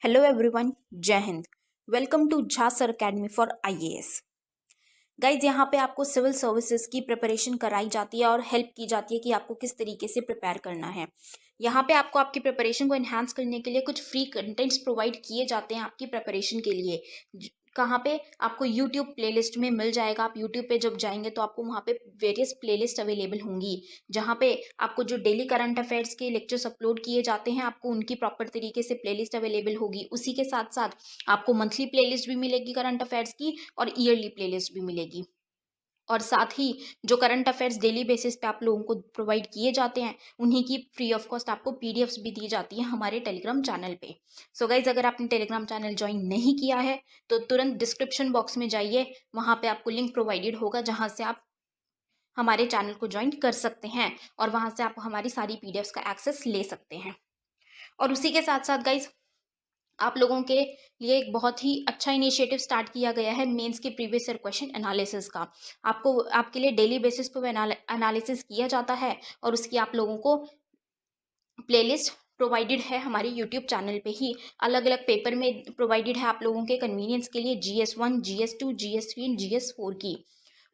Hello everyone, जय हिंद। Welcome to Jha sir academy for IAS. Guys, यहाँ पे आपको सिविल सर्विसेज की प्रिपरेशन कराई जाती है और हेल्प की जाती है कि आपको किस तरीके से प्रिपेयर करना है। यहाँ पे आपको आपकी प्रिपरेशन को एनहांस करने के लिए कुछ फ्री कंटेंट्स प्रोवाइड किए जाते हैं आपकी प्रिपरेशन के लिए। कहाँ पे आपको यूट्यूब प्लेलिस्ट में मिल जाएगा। आप यूट्यूब पे जब जाएंगे तो आपको वहाँ पे वेरियस प्लेलिस्ट अवेलेबल होंगी, जहाँ पे आपको जो डेली करंट अफेयर्स के लेक्चर्स अपलोड किए जाते हैं आपको उनकी प्रॉपर तरीके से प्लेलिस्ट अवेलेबल होगी। उसी के साथ साथ आपको मंथली प्लेलिस्ट भी मिलेगी करंट अफेयर्स की और ईयरली प्लेलिस्ट भी मिलेगी। और साथ ही जो करंट अफेयर्स डेली बेसिस पे आप लोगों को प्रोवाइड किए जाते हैं उन्हीं की फ्री ऑफ कॉस्ट आपको पीडीएफ्स भी दी जाती है हमारे टेलीग्राम चैनल पे। सो गाइज, अगर आपने टेलीग्राम चैनल ज्वाइन नहीं किया है तो तुरंत डिस्क्रिप्शन बॉक्स में जाइए, वहाँ पे आपको लिंक प्रोवाइडेड होगा जहाँ से आप हमारे चैनल को ज्वाइन कर सकते हैं और वहाँ से आप हमारी सारी पीडीएफ्स का एक्सेस ले सकते हैं। और उसी के साथ साथ गाइज, आप लोगों के लिए एक बहुत ही अच्छा इनिशिएटिव स्टार्ट किया गया है मेंस के प्रीवियस ईयर क्वेश्चन एनालिसिस का। आपको आपके लिए डेली बेसिस पर एनालिसिस किया जाता है और उसकी आप लोगों को प्लेलिस्ट प्रोवाइडेड है हमारे यूट्यूब चैनल पे ही। अलग अलग पेपर में प्रोवाइडेड है आप लोगों के कन्वीनियंस के लिए, GS1, GS2, GS3 and GS4 की।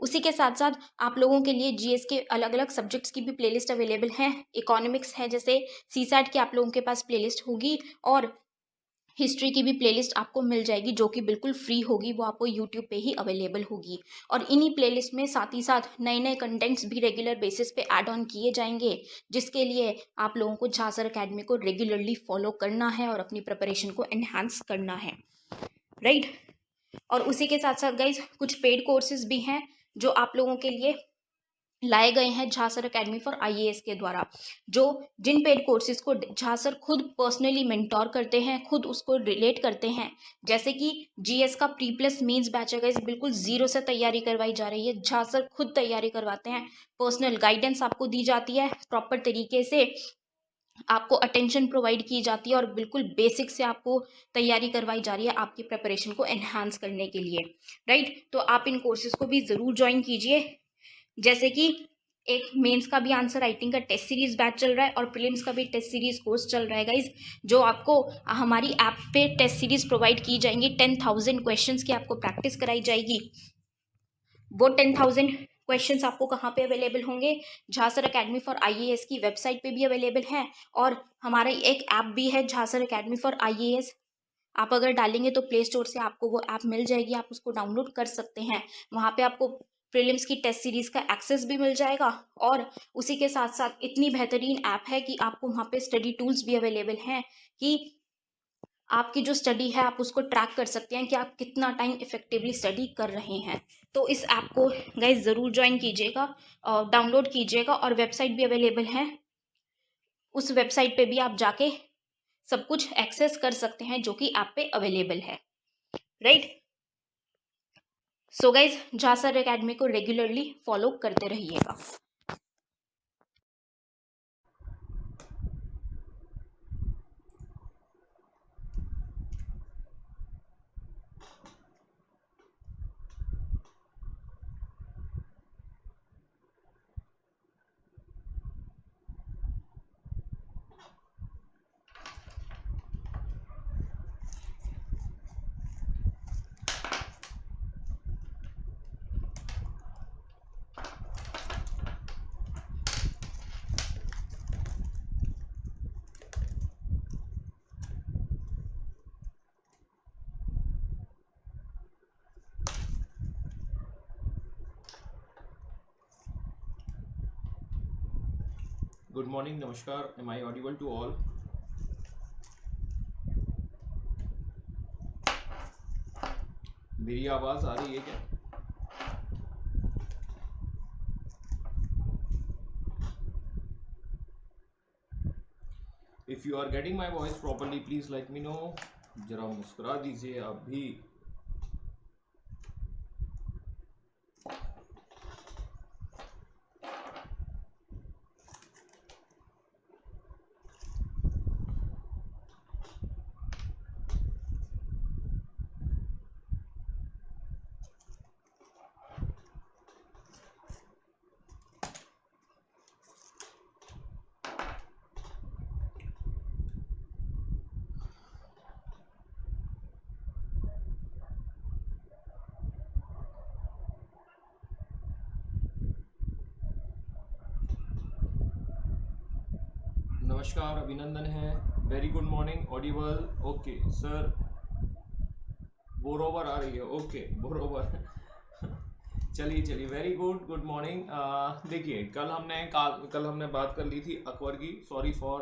उसी के साथ साथ आप लोगों के लिए जीएस के अलग अलग सब्जेक्ट्स की भी प्लेलिस्ट अवेलेबल है। इकोनॉमिक्स है जैसे सीसैट की आप लोगों के पास प्लेलिस्ट होगी और हिस्ट्री की भी प्लेलिस्ट आपको मिल जाएगी जो कि बिल्कुल फ्री होगी, वो आपको यूट्यूब पे ही अवेलेबल होगी। और इन्हीं प्लेलिस्ट में साथ ही साथ नए नए कंटेंट्स भी रेगुलर बेसिस पे ऐड ऑन किए जाएंगे, जिसके लिए आप लोगों को झा सर अकेडमी को रेगुलरली फॉलो करना है और अपनी प्रिपरेशन को एनहांस करना है, राइट। और उसी के साथ साथ गाइज, कुछ पेड कोर्सेज भी हैं जो आप लोगों के लिए लाए गए हैं Jha sir academy for IAS के द्वारा, जो जिन पेड कोर्सेज को झा सर खुद पर्सनली मेंटोर करते हैं, खुद उसको रिलेट करते हैं। जैसे कि जीएस का प्री प्लस मेंस बैच है गाइस, बिल्कुल जीरो से तैयारी करवाई जा रही है। झा सर खुद तैयारी करवाते हैं, पर्सनल गाइडेंस आपको दी जाती है, प्रॉपर तरीके से आपको अटेंशन प्रोवाइड की जाती है और बिल्कुल बेसिक से आपको तैयारी करवाई जा रही है आपकी प्रिपरेशन को एनहांस करने के लिए, राइट। तो आप इन कोर्सेज को भी ज़रूर ज्वाइन कीजिए। जैसे कि एक मेंस का भी आंसर राइटिंग का टेस्ट सीरीज बैच चल रहा है और प्रीलिम्स का भी टेस्ट सीरीज कोर्स चल रहा है गाइज, जो आपको हमारी ऐप पे टेस्ट सीरीज प्रोवाइड की जाएंगी। 10,000 क्वेश्चंस की आपको प्रैक्टिस कराई जाएगी। वो 10,000 क्वेश्चंस आपको कहाँ पे अवेलेबल होंगे? Jha sir academy for IAS की वेबसाइट पे भी अवेलेबल है और हमारा एक ऐप भी है Jha sir academy for IAS. आप अगर डालेंगे तो प्ले स्टोर से आपको वो ऐप मिल जाएगी, आप उसको डाउनलोड कर सकते हैं। वहाँ पे आपको प्रीलिम्स की टेस्ट सीरीज का एक्सेस भी मिल जाएगा और उसी के साथ साथ इतनी बेहतरीन ऐप है कि आपको वहाँ पे स्टडी टूल्स भी अवेलेबल हैं कि आपकी जो स्टडी है आप उसको ट्रैक कर सकते हैं कि आप कितना टाइम इफेक्टिवली स्टडी कर रहे हैं। तो इस ऐप को गाइज ज़रूर ज्वाइन कीजिएगा, डाउनलोड कीजिएगा और वेबसाइट भी अवेलेबल है। उस वेबसाइट पे भी आप जाके सब कुछ एक्सेस कर सकते हैं जो कि ऐप पे अवेलेबल है, right. So guys, Jha sir academy को रेगुलरली फॉलो करते रहिएगा। Good morning, Namaskar. Am I audible to all? मेरी आवाज आ रही है क्या? If you are getting my voice properly, please let me know. जरा मुस्कुरा दीजिए आप भी। नमस्कार, अभिनंदन है। Very good morning, Audible. Okay sir, बरोबर आ रही है। ओके बरोबर चलिए चलिए, वेरी गुड, गुड मॉर्निंग। देखिए, कल हमने बात कर ली थी अकबर की। सॉरी फॉर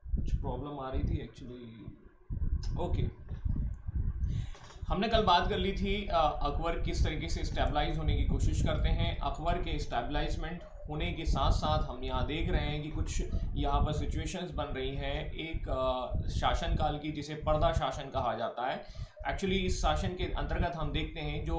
कुछ प्रॉब्लम आ रही थी एक्चुअली। ओके, हमने कल बात कर ली थी अकबर किस तरीके से स्टेबलाइज होने की कोशिश करते हैं। अकबर के स्टेबलाइजमेंट होने के साथ साथ हम यहाँ देख रहे हैं कि कुछ यहाँ पर सिचुएशंस बन रही हैं एक शासनकाल की, जिसे पर्दा शासन कहा जाता है। एक्चुअली इस शासन के अंतर्गत हम देखते हैं जो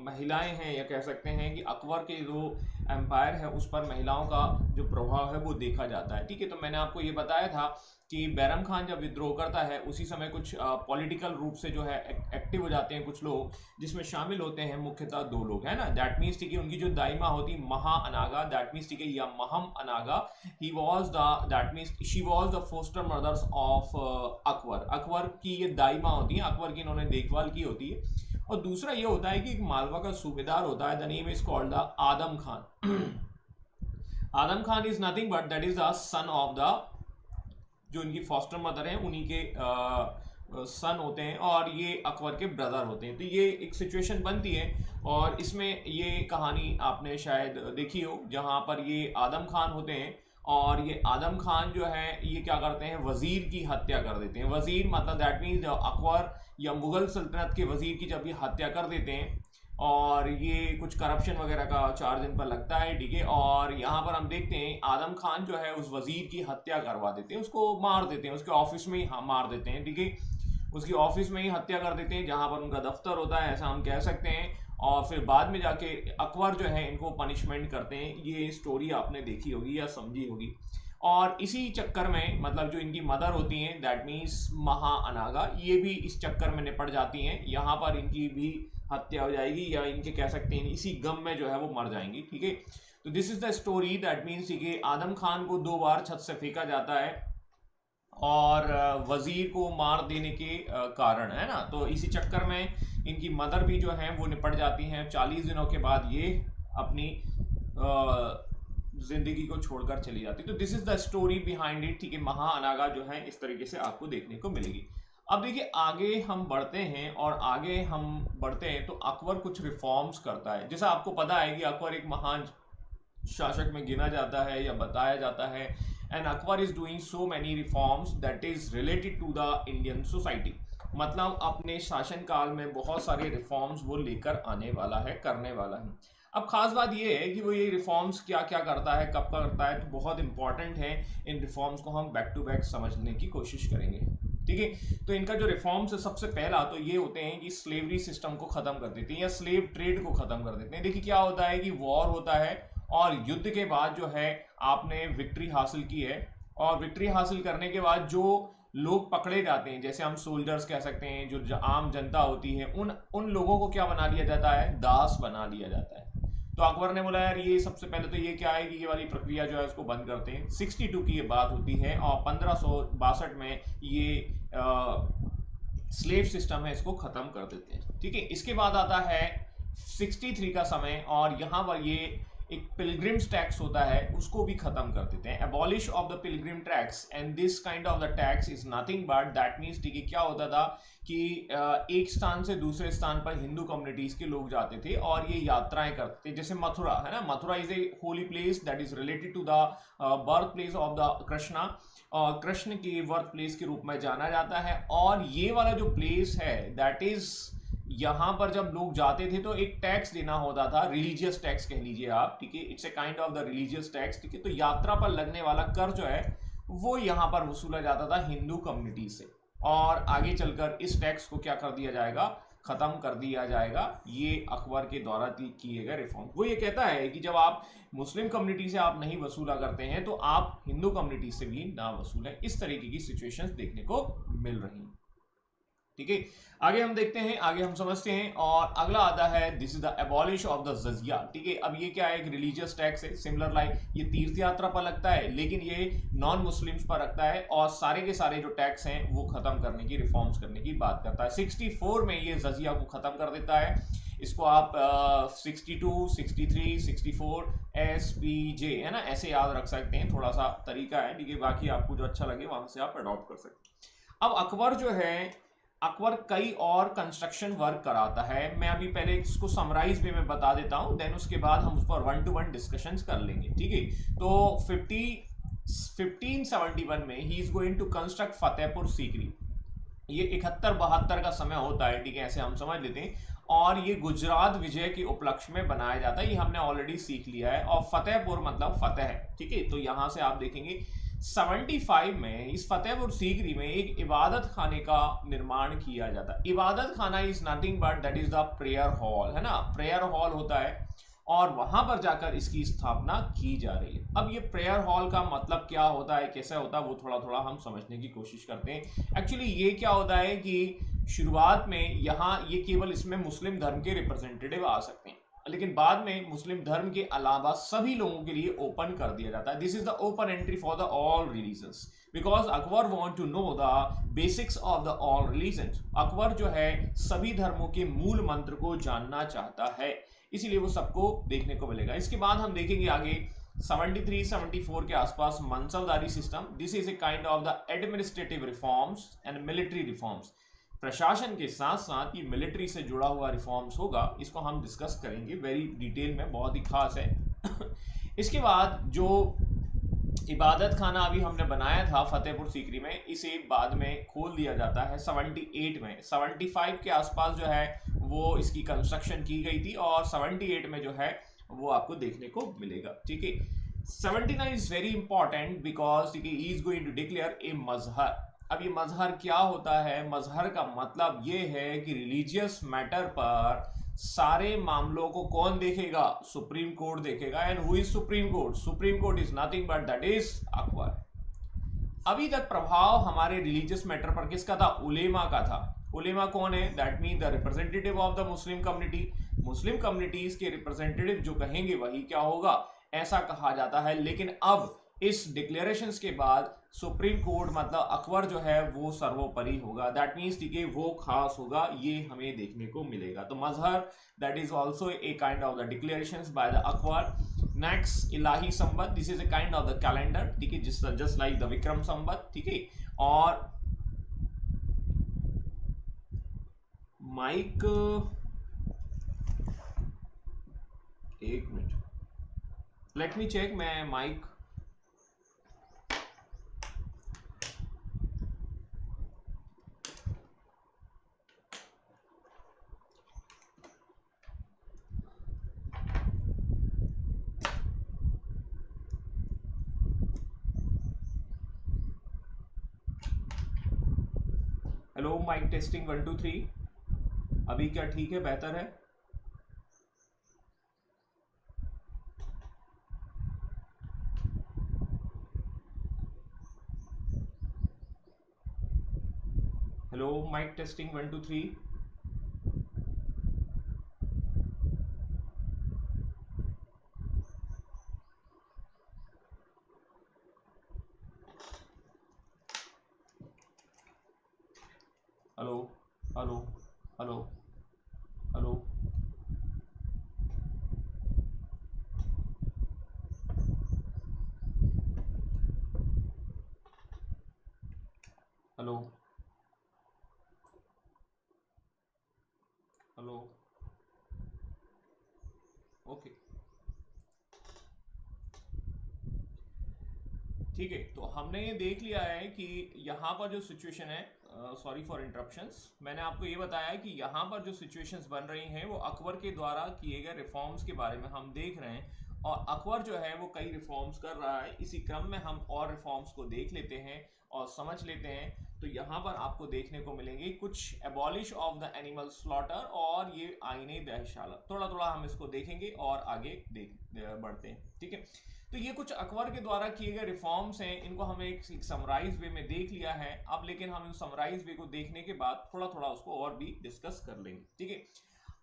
महिलाएं हैं, या कह सकते हैं कि अकबर के जो एम्पायर है उस पर महिलाओं का जो प्रभाव है वो देखा जाता है। ठीक है, तो मैंने आपको ये बताया था कि बैरम खान जब विद्रोह करता है उसी समय कुछ पॉलिटिकल रूप से जो है एक्टिव हो जाते हैं कुछ लोग, जिसमें शामिल होते हैं मुख्यतः 2 लोग, है ना। दैट मीन्स ठीक है, उनकी जो दाइमा होती महा अनागा, दैट मीन्स ठीक है, या Maham Anaga, he was the, that means she was the foster mothers of Akbar. Akbar की ये दाइमा होती है, अकबर की इन्होंने देखभाल की होती है। और दूसरा ये होता है कि एक मालवा का सूबेदार होता है, the name is called the Adam Khan. Adam Khan is nothing but that is the son of the, जो इनकी फॉस्टर मदर हैं उन्हीं के सन होते हैं, और ये अकबर के ब्रदर होते हैं। तो ये एक सिचुएशन बनती है, और इसमें ये कहानी आपने शायद देखी हो, जहाँ पर ये आदम खान होते हैं, और ये आदम खान जो है ये क्या करते हैं, वजीर की हत्या कर देते हैं। वजीर मतलब दैट मीन्स अकबर या मुगल सल्तनत के वजीर की जब ये हत्या कर देते हैं, और ये कुछ करप्शन वगैरह का चार्ज इन पर लगता है। ठीक है, और यहाँ पर हम देखते हैं आदम खान जो है उस वजीर की हत्या करवा देते हैं, उसको मार देते हैं, उसके ऑफिस में ही मार देते हैं। ठीक है, उसकी ऑफिस में ही हत्या कर देते हैं, जहाँ पर उनका दफ्तर होता है, ऐसा हम कह सकते हैं। और फिर बाद में जाके अकबर जो है इनको पनिशमेंट करते हैं। ये स्टोरी आपने देखी होगी या समझी होगी। और इसी चक्कर में मतलब जो इनकी मदर होती हैं, दैट मीन्स महा अनागा, ये भी इस चक्कर में निपट जाती हैं। यहाँ पर इनकी भी हत्या हो जाएगी, या इनके कह सकते हैं इसी गम में जो है वो मर जाएंगी। ठीक है, तो this is the story. That means ठीक है, आदम खान को 2 बार छत से फेंका जाता है, और वजीर को मार देने के कारण, है ना। तो इसी चक्कर में इनकी मदर भी जो है वो निपट जाती हैं। 40 दिनों के बाद ये अपनी जिंदगी को छोड़कर चली जाती। तो this is the story behind it. ठीक है, महा अनागा जो है इस तरीके से आपको देखने को मिलेगी। अब देखिए आगे हम बढ़ते हैं, और आगे हम बढ़ते हैं तो अकबर कुछ रिफॉर्म्स करता है। जैसा आपको पता है कि अकबर एक महान शासक में गिना जाता है या बताया जाता है, and Akbar is doing so many reforms that is related to the Indian society. मतलब अपने शासनकाल में बहुत सारे रिफॉर्म्स वो लेकर आने वाला है, करने वाला है। अब खास बात यह है कि वो ये रिफॉर्म्स क्या क्या करता है, कब करता है, तो बहुत इंपॉर्टेंट है। इन रिफॉर्म्स को हम बैक टू बैक समझने की कोशिश करेंगे। ठीक है, तो इनका जो रिफॉर्म्स है सबसे पहला तो ये होते हैं कि स्लेवरी सिस्टम को खत्म कर देते हैं, या स्लेव ट्रेड को खत्म कर देते हैं। देखिए क्या होता है कि वॉर होता है, और युद्ध के बाद जो है आपने विक्ट्री हासिल की है, और विक्ट्री हासिल करने के बाद जो लोग पकड़े जाते हैं, जैसे हम सोल्जर्स कह सकते हैं, जो आम जनता होती है, उन लोगों को क्या बना लिया जाता है, दास बना लिया जाता है। तो अकबर ने बोला यार ये सबसे पहले तो ये क्या है कि ये वाली प्रक्रिया जो है उसको बंद करते हैं। 62 की ये बात होती है, और 1562 में ये स्लेव सिस्टम है इसको खत्म कर देते हैं। ठीक है, इसके बाद आता है 63 का समय, और यहाँ पर ये एक पिलग्रिम्स टैक्स होता है उसको भी खत्म कर देते हैं। Abolish of the Pilgrim tax, and this kind of the tax is nothing but that means ठीक है, क्या होता था कि एक स्थान से दूसरे स्थान पर हिंदू कम्युनिटीज के लोग जाते थे और ये यात्राएं करते थे। जैसे मथुरा है ना, Mathura is a holy place that is related to the birth place of the Krishna, और कृष्ण के बर्थ प्लेस के रूप में जाना जाता है। और ये वाला जो प्लेस है दैट इज, यहाँ पर जब लोग जाते थे तो एक टैक्स देना होता था, रिलीजियस टैक्स कह लीजिए आप। ठीक है, it's a kind of the religious tax. ठीक है, तो यात्रा पर लगने वाला कर जो है वो यहाँ पर वसूला जाता था हिंदू कम्युनिटी से, और आगे चलकर इस टैक्स को क्या कर दिया जाएगा, खत्म कर दिया जाएगा। ये अकबर के द्वारा किए गए रिफॉर्म। वो ये कहता है कि जब आप मुस्लिम कम्युनिटी से आप नहीं वसूला करते हैं तो आप हिंदू कम्युनिटी से भी ना वसूलें। इस तरीके की सिचुएशंस देखने को मिल रही हैं। ठीक है, आगे हम देखते हैं, आगे हम समझते हैं, और अगला आता है this is the abolish of the jizya. ठीक है, अब ये क्या है, एक रिलीजियस टैक्स है, सिमिलर लाइक ये तीर्थ यात्रा पर लगता है, लेकिन ये नॉन मुस्लिम्स पर लगता है, और सारे के सारे जो टैक्स हैं वो खत्म करने की, रिफॉर्म्स करने की बात करता है। 64 में ये जजिया को खत्म कर देता है। इसको आप 62, 63, 64 SPJ है ना, ऐसे याद रख सकते हैं, थोड़ा सा तरीका है, ठीक है, बाकी आपको जो अच्छा लगे वहां से आप अडॉप्ट कर सकते हैं। अब अकबर जो है, अकबर कई और कंस्ट्रक्शन वर्क कराता है। मैं अभी पहले इसको समराइज वे में बता देता हूं, देन उसके बाद हम उस पर 1-to-1 डिस्कशंस कर लेंगे, ठीक है। तो 1571 में he is going to construct Fatehpur Sikri. ये 71-72 का समय होता है, ठीक है, ऐसे हम समझ लेते हैं। और ये गुजरात विजय के उपलक्ष्य में बनाया जाता है, ये हमने ऑलरेडी सीख लिया है। और फतेहपुर मतलब फतेह, ठीक है। तो यहां से आप देखेंगे 75 में इस फतेहपुर सीकरी में एक इबादत खाने का निर्माण किया जाता है। इबादत खाना is nothing but that is the prayer hall, है ना, प्रेयर हॉल होता है, और वहां पर जाकर इसकी स्थापना की जा रही है। अब ये प्रेयर हॉल का मतलब क्या होता है, कैसा होता है, वो थोड़ा थोड़ा हम समझने की कोशिश करते हैं। एक्चुअली ये क्या होता है कि शुरुआत में यहाँ ये केवल इसमें मुस्लिम धर्म के रिप्रेजेंटेटिव आ सकते हैं, लेकिन बाद में मुस्लिम धर्म के अलावा सभी लोगों के लिए ओपन कर दिया जाता है। This is the open entry for the all religions, because Akbar want to know the basics of the all religions. Akbar जो है सभी धर्मों के मूल मंत्र को जानना चाहता है, इसीलिए वो सबको देखने को मिलेगा। इसके बाद हम देखेंगे आगे 73-74 के आसपास Mansabdari system. This is a kind of the administrative reforms and military reforms. प्रशासन के साथ साथ ये मिलिट्री से जुड़ा हुआ रिफॉर्म्स होगा, इसको हम डिस्कस करेंगे वेरी डिटेल में, बहुत ही खास है। इसके बाद जो इबादत खाना अभी हमने बनाया था फतेहपुर सीकरी में, इसे बाद में खोल दिया जाता है 78 में। 75 के आसपास जो है वो इसकी कंस्ट्रक्शन की गई थी, और 78 में जो है वो आपको देखने को मिलेगा, ठीक है। 79 is very important because he is going to declare a Mahzar. अब ये मजहर क्या होता है, मजहर का मतलब ये है कि रिलीजियस मैटर पर सारे मामलों को कौन देखेगा, सुप्रीम कोर्ट देखेगा। And who is supreme court? Supreme court is nothing but that is Akbar. अभी तक प्रभाव हमारे रिलीजियस मैटर पर किसका था? उलेमा का था। उलेमा कौन है? That mean the representative of the Muslim community. Muslim communities के रिप्रेजेंटेटिव जो कहेंगे वही क्या होगा, ऐसा कहा जाता है। लेकिन अब इस डिक्लेरेशन के बाद सुप्रीम कोर्ट मतलब अकबर जो है वो सर्वोपरि होगा, दैट मीन्स ठीक है वो खास होगा, ये हमें देखने को मिलेगा। तो Mahzar that is also a kind of the declaration by the Akbar. Next Ilahi Samvat, this is a kind of the calendar, ठीक है, just like the Vikram Samvat, ठीक है। और माइक एक मिनट, लेट मी चेक, मैं माइक हेलो माइक टेस्टिंग 1 2 3, अभी क्या ठीक है, बेहतर है? Hello mic testing 1 2 3। Hello hello hello hello hello hello, okay, ठीक है। तो हमने ये देख लिया है कि यहाँ पर जो सिचुएशन है, सॉरी फॉर इंटरप्शंस, मैंने आपको ये बताया कि यहाँ पर जो सिचुएशंस बन रही हैं वो अकबर के द्वारा किए गए रिफॉर्म्स के बारे में हम देख रहे हैं। और अकबर जो है वो कई रिफॉर्म्स कर रहा है, इसी क्रम में हम और रिफॉर्म्स को देख लेते हैं और समझ लेते हैं। तो यहाँ पर आपको देखने को मिलेंगे कुछ abolish of the animal slaughter और ये आईने दहशाला, थोड़ा थोड़ा हम इसको देखेंगे और आगे बढ़ते हैं, ठीक है। तो ये कुछ अकबर के द्वारा किए गए रिफॉर्म्स हैं, इनको हमें एक समराइज वे में देख लिया है अब, लेकिन हम इन समराइज वे को देखने के बाद थोड़ा थोड़ा उसको और भी डिस्कस कर लेंगे, ठीक है।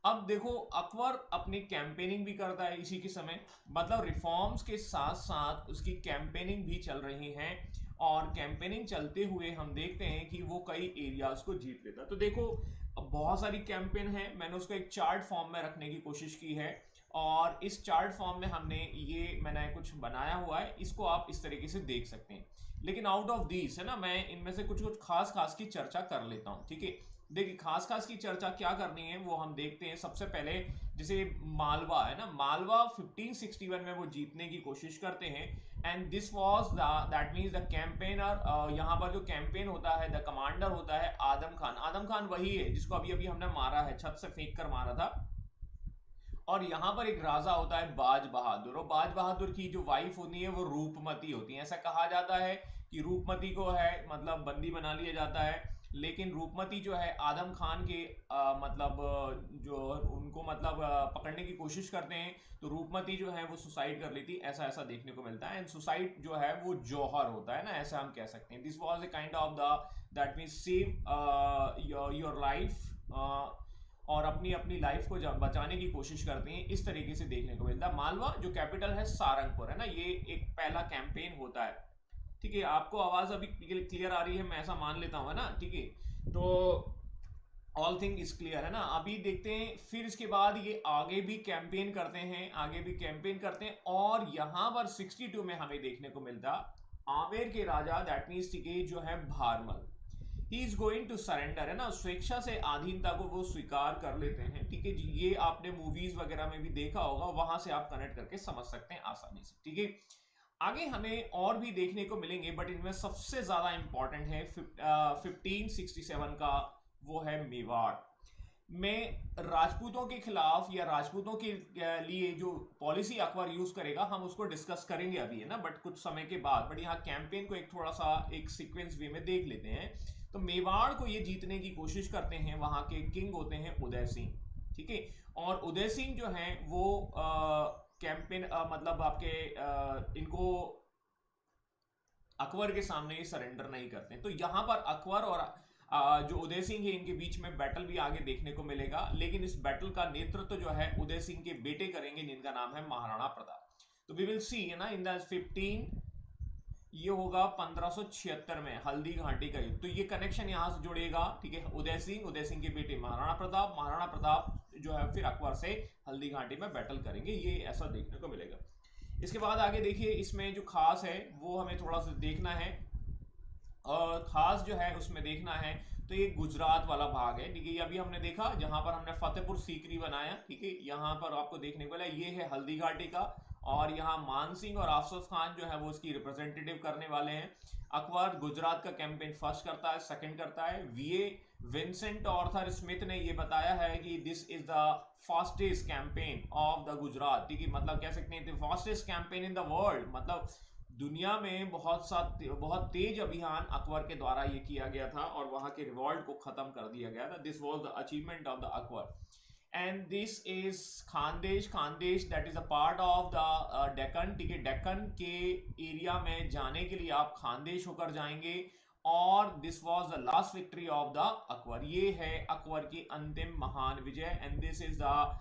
अब देखो अकबर अपनी कैंपेनिंग भी करता है इसी के समय, मतलब रिफॉर्म्स के साथ साथ उसकी कैंपेनिंग भी चल रही है। और कैंपेनिंग चलते हुए हम देखते हैं कि वो कई एरियाज को जीत लेता है। तो देखो बहुत सारी कैंपेन है, मैंने उसको एक चार्ट फॉर्म में रखने की कोशिश की है और इस चार्ट फॉर्म में मैंने कुछ बनाया हुआ है, इसको आप इस तरीके से देख सकते हैं। लेकिन आउट ऑफ दीज है ना, मैं इनमें से कुछ कुछ खास खास की चर्चा कर लेता हूं। ठीक है, देखिए खास खास की चर्चा क्या करनी है वो हम देखते हैं। सबसे पहले जैसे मालवा है ना, मालवा 1561 में वो जीतने की कोशिश करते हैं and this was that means the campaigner, यहाँ पर जो कैंपेन होता है, द कमांडर होता है आदम खान। आदम खान वही है जिसको अभी अभी हमने मारा है, छत से फेंक कर मारा था। और यहाँ पर एक राजा होता है बाज बहादुर, और बाज बहादुर की जो वाइफ होती है वो रूपमती होती है। ऐसा कहा जाता है कि रूपमती को है मतलब बंदी बना लिया जाता है, लेकिन रूपमती जो है आदम खान के जो उनको पकड़ने की कोशिश करते हैं, तो रूपमती जो है वो सुसाइड कर लेती, ऐसा देखने को मिलता है। एंड सुसाइड जो है वो जौहर होता है ना, ऐसा हम कह सकते हैं। This was a kind of the that means save your life, और अपनी अपनी लाइफ को बचाने की कोशिश करते हैं, इस तरीके से देखने को मिलता है। मालवा जो कैपिटल है सारंगपुर है ना, ये एक पहला कैंपेन होता है। ठीक है, आपको आवाज अभी क्लियर आ रही है, मैं ऐसा मान लेता हूँ, है ना। ठीक है, तो ऑल थिंग इज क्लियर है ना। अभी देखते हैं फिर इसके बाद ये आगे भी कैंपेन करते हैं और यहां पर 62 में हमें देखने को मिलता आमेर के राजा दैट मीन्स जो है Bharmal, he is going to surrender है ना, स्वेच्छा से अधीनता को वो स्वीकार कर लेते हैं। ठीक है जी, ये आपने मूवीज वगैरह में भी देखा होगा, वहां से आप कनेक्ट करके समझ सकते हैं आसानी से। ठीक है, आगे हमें और भी देखने को मिलेंगे, बट इनमें सबसे ज्यादा इंपॉर्टेंट है 1567 का, वो है मेवाड़ में राजपूतों के खिलाफ या राजपूतों के लिए जो पॉलिसी अकबर यूज करेगा, हम उसको डिस्कस करेंगे अभी, है ना, बट कुछ समय के बाद। बट यहाँ कैंपेन को एक थोड़ा सा एक सीक्वेंस वे में देख लेते हैं। तो मेवाड़ को ये जीतने की कोशिश करते हैं, वहां के किंग होते हैं उदय सिंह। ठीक है, और उदय सिंह जो है वो कैंपेन आपके इनको अकबर के सामने सरेंडर नहीं करते। तो यहां पर अकबर और जो उदय सिंह है इनके बीच में बैटल भी आगे देखने को मिलेगा, लेकिन इस बैटल का नेतृत्व जो है उदय सिंह के बेटे करेंगे, जिनका नाम है महाराणा प्रताप। तो वी विल सी है ना इन द 15, ये होगा 1576 में हल्दी घाटी का युद्ध। तो ये कनेक्शन यहां से जुड़ेगा। ठीक है, उदय सिंह के बेटे महाराणा प्रताप जो है फिर अकबर से हल्दी घाटी में बैटल करेंगे, ये ऐसा देखने को मिलेगा। इसके बाद आगे देखिए, इसमें जो खास है वो हमें थोड़ा सा देखना है, और खास जो है उसमें देखना है तो ये गुजरात वाला भाग है। ठीक है, अभी हमने देखा जहां पर हमने फतेहपुर सीकरी बनाया। ठीक है, यहाँ पर आपको देखने को मिला ये है हल्दी घाटी का, और यहाँ मान सिंह और अफसोस खान जो है वो इसकी रिप्रेजेंटेटिव करने वाले हैं। अकबर गुजरात का कैंपेन फर्स्ट करता है, सेकंड करता है। वीए विंसेंट ऑर्थर स्मिथ ने ये बताया है कि this is the fastest campaign of the Gujarat. ठीक है, मतलब कह सकते हैं fastest campaign in the world, मतलब दुनिया में बहुत तेज अभियान अकबर के द्वारा ये किया गया था और वहां के रिवॉल्ट को खत्म कर दिया गया था। This was the achievement of the Akbar. And this is Khandesh that is a part of the Deccan. ठीक है, डेक्कन के एरिया में जाने के लिए आप खानदेश होकर जाएंगे, और this was the last victory of the Akbar. ये है अकबर की अंतिम महान विजय, and this is the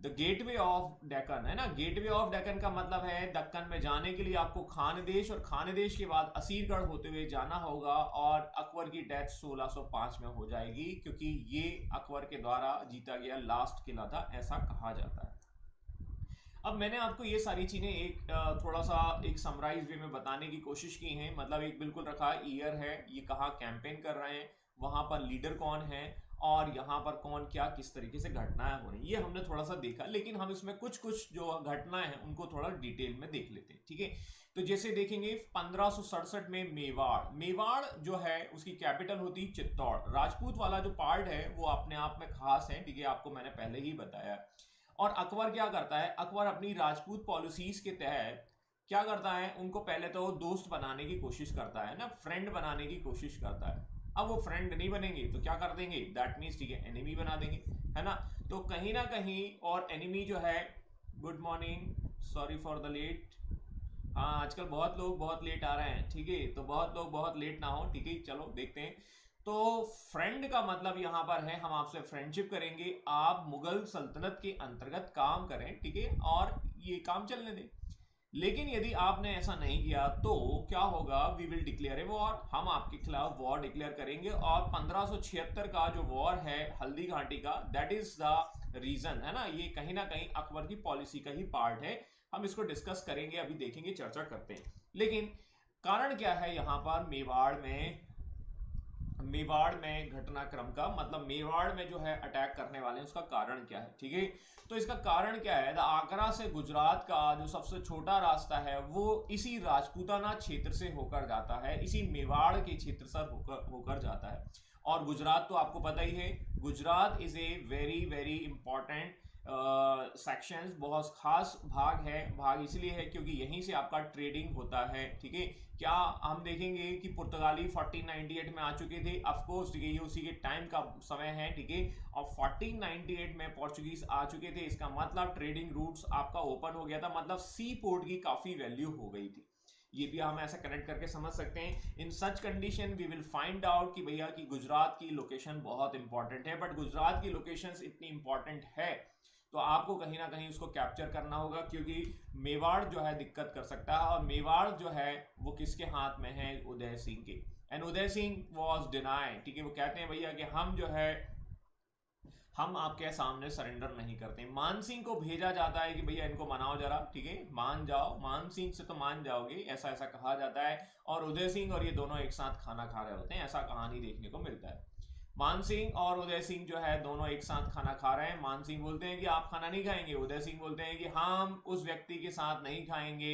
gateway of Deccan है ना। गेटवे ऑफ डेक्कन का मतलब है दक्कन में जाने के लिए आपको खानदेश, और खानदेश के बाद असीरगढ़ होते हुए जाना होगा, और अकबर की डेथ 1605 में हो जाएगी, क्योंकि ये अकबर के द्वारा जीता गया लास्ट किला था, ऐसा कहा जाता है। अब मैंने आपको ये सारी चीजें एक थोड़ा सा एक समराइज वे में बताने की कोशिश की है, मतलब एक बिल्कुल रखा ईयर है, ये कहाँ कैंपेन कर रहे हैं, वहां पर लीडर कौन है, और यहाँ पर कौन क्या किस तरीके से घटनाएं हो रही, ये हमने थोड़ा सा देखा। लेकिन हम इसमें कुछ कुछ जो घटनाएं हैं उनको थोड़ा डिटेल में देख लेते हैं। ठीक है, तो जैसे देखेंगे 1567 में मेवाड़ जो है उसकी कैपिटल होती चित्तौड़। राजपूत वाला जो पार्ट है वो अपने आप में खास है। ठीक है, आपको मैंने पहले ही बताया। और अकबर क्या करता है, अकबर अपनी राजपूत पॉलिसीज के तहत क्या करता है, उनको पहले तो दोस्त बनाने की कोशिश करता है ना, फ्रेंड बनाने की कोशिश करता है। अब वो फ्रेंड नहीं बनेंगे तो क्या कर देंगे, दैट मीन्स ठीक है एनिमी बना देंगे, है ना। तो कहीं ना कहीं और एनिमी जो है, good morning, sorry for the late. हाँ, आजकल बहुत लोग बहुत लेट आ रहे हैं। ठीक है, तो बहुत लोग बहुत लेट ना हो। ठीक है, चलो देखते हैं। तो फ्रेंड का मतलब यहां पर है हम आपसे फ्रेंडशिप करेंगे, आप मुगल सल्तनत के अंतर्गत काम करें। ठीक है, और ये काम चलने दें। लेकिन यदि आपने ऐसा नहीं किया तो क्या होगा, we will declare a war, हम आपके खिलाफ वॉर डिक्लेयर करेंगे। और 1576 का जो वॉर है हल्दी घाटी का, दैट इज द रीजन, है ना, ये कहीं ना कहीं अकबर की पॉलिसी का ही पार्ट है। हम इसको डिस्कस करेंगे, अभी देखेंगे, चर्चा करते हैं। लेकिन कारण क्या है यहाँ पर मेवाड़ में घटनाक्रम का, मतलब मेवाड़ में जो है अटैक करने वाले हैं, उसका कारण क्या है, ठीक है। तो इसका कारण क्या है, आगरा से गुजरात का जो सबसे छोटा रास्ता है वो इसी राजपूताना क्षेत्र से होकर जाता है, इसी मेवाड़ के क्षेत्र से होकर जाता है। और गुजरात तो आपको पता ही है, Gujarat is a very very important sections, बहुत खास भाग इसलिए है क्योंकि यहीं से आपका ट्रेडिंग होता है, ठीक है। क्या हम देखेंगे कि पुर्तगाली 1498 में आ चुके थे, ऑफकोर्स, ठीक है, ये उसी के टाइम का समय है, ठीक है। और 1498 में पोर्चुगीज आ चुके थे, इसका मतलब ट्रेडिंग रूट्स आपका ओपन हो गया था, मतलब सी पोर्ट की काफी वैल्यू हो गई थी। ये भी हम ऐसा कनेक्ट करके समझ सकते हैं। In such condition we will find out कि भैया कि गुजरात की लोकेशन बहुत इंपॉर्टेंट है, बट गुजरात की लोकेशन इतनी इंपॉर्टेंट है तो आपको कहीं ना कहीं उसको कैप्चर करना होगा, क्योंकि मेवाड़ जो है दिक्कत कर सकता है। और मेवाड़ जो है वो किसके हाथ में है, उदय सिंह के। And Uday Singh was denied, ठीक है, वो कहते हैं भैया कि हम आपके सामने सरेंडर नहीं करते। मान सिंह को भेजा जाता है कि भैया इनको मनाओ जरा, ठीक है, मान जाओ, मान सिंह से तो मान जाओगे, ऐसा ऐसा कहा जाता है। और उदय सिंह और ये दोनों एक साथ खाना खा रहे होते हैं, ऐसा कहानी देखने को मिलता है। मान सिंह और उदय सिंह जो है दोनों एक साथ खाना खा रहे हैं। मान सिंह बोलते हैं कि आप खाना नहीं खाएंगे, उदय सिंह बोलते हैं कि हम उस व्यक्ति के साथ नहीं खाएंगे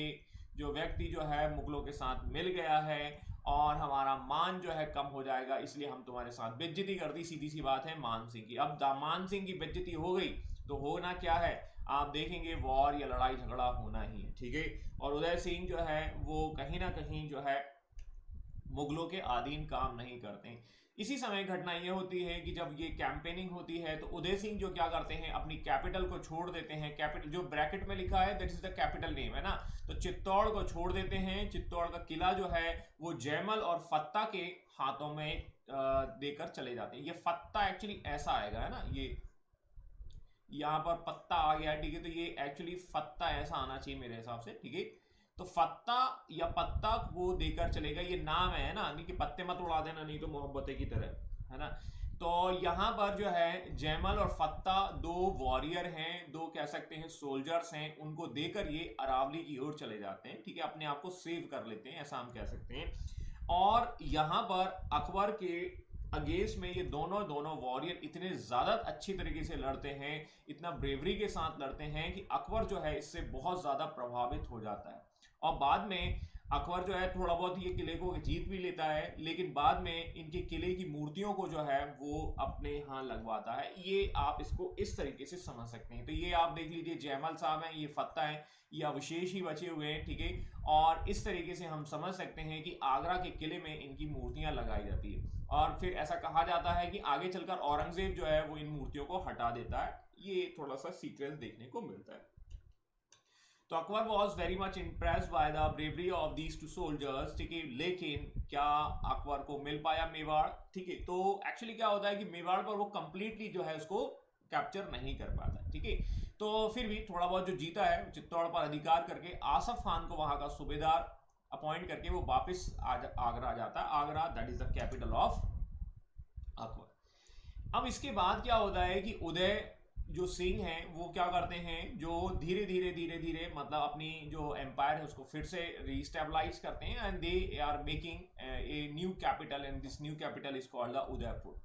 जो व्यक्ति जो है मुगलों के साथ मिल गया है, और हमारा मान जो है कम हो जाएगा, इसलिए हम तुम्हारे साथ बेइज्जती कर दी। सीधी सी बात है मान सिंह की। अब मान सिंह की बेइज्जती हो गई तो होना क्या है, आप देखेंगे वॉर या लड़ाई झगड़ा होना ही है, ठीक है। और उदय सिंह जो है वो कहीं ना कहीं जो है मुगलों के अधीन काम नहीं करते। इसी समय घटना यह होती है कि जब ये कैंपेनिंग होती है तो उदय सिंह जो क्या करते हैं, अपनी कैपिटल को छोड़ देते हैं। कैपिटल जो ब्रैकेट में लिखा है that is the capital name, है ना, तो चित्तौड़ को छोड़ देते हैं। चित्तौड़ का किला जो है वो जयमल और फत्ता के हाथों में देकर चले जाते हैं। ये फत्ता एक्चुअली ऐसा आएगा, है ना, ये यहाँ पर पत्ता आ गया, ठीक है, तो ये एक्चुअली फत्ता ऐसा आना चाहिए मेरे हिसाब से, ठीक है। तो फत्ता या पत्ता वो देकर चलेगा, ये नाम है ना, नहीं कि पत्ते मत उड़ा देना नहीं तो मोहब्बतें की तरह, है ना। तो यहाँ पर जो है जयमल और फत्ता दो वॉरियर हैं, दो कह सकते हैं सोल्जर्स हैं, उनको देकर ये अरावली की ओर चले जाते हैं, ठीक है, अपने आप को सेव कर लेते हैं, ऐसा हम कह सकते हैं। और यहाँ पर अकबर के अगेंस्ट में ये दोनों दोनों वॉरियर इतने ज्यादा अच्छी तरीके से लड़ते हैं, इतना ब्रेवरी के साथ लड़ते हैं कि अकबर जो है इससे बहुत ज्यादा प्रभावित हो जाता है। और बाद में अकबर जो है थोड़ा बहुत ये किले को जीत भी लेता है, लेकिन बाद में इनके किले की मूर्तियों को जो है वो अपने यहाँ लगवाता है। ये आप इसको इस तरीके से समझ सकते हैं। तो ये आप देख लीजिए, जयमल साहब हैं, ये फत्ता है, ये अवशेष ही बचे हुए हैं, ठीक है। और इस तरीके से हम समझ सकते हैं कि आगरा के किले में इनकी मूर्तियां लगाई जाती है। और फिर ऐसा कहा जाता है कि आगे चलकर औरंगजेब जो है वो इन मूर्तियों को हटा देता है। ये थोड़ा सा सीक्वेंस देखने को मिलता है। तो Akbar was very much impressed by the bravery of these two soldiers, ठीक है। लेकिन क्या अकबर को मिल पाया मेवाड़, ठीक है। तो एक्चुअली क्या होता है कि मेवाड़ पर वो कंप्लीटली जो है उसको कैप्चर नहीं कर पाता, ठीक है। तो फिर भी थोड़ा बहुत जो जीता है चित्तौड़ पर अधिकार करके आसफ खान को वहां का सूबेदार अपॉइंट करके वो वापस आगरा जाता है। Agra that is the capital of Akbar. अब इसके बाद क्या होता है कि उदय जो सिंह हैं वो क्या करते हैं, जो धीरे धीरे धीरे धीरे मतलब अपनी जो एम्पायर है उसको फिर से रीस्टेबलाइज करते हैं, and they are making a new capital, and this new capital is called the Udaipur.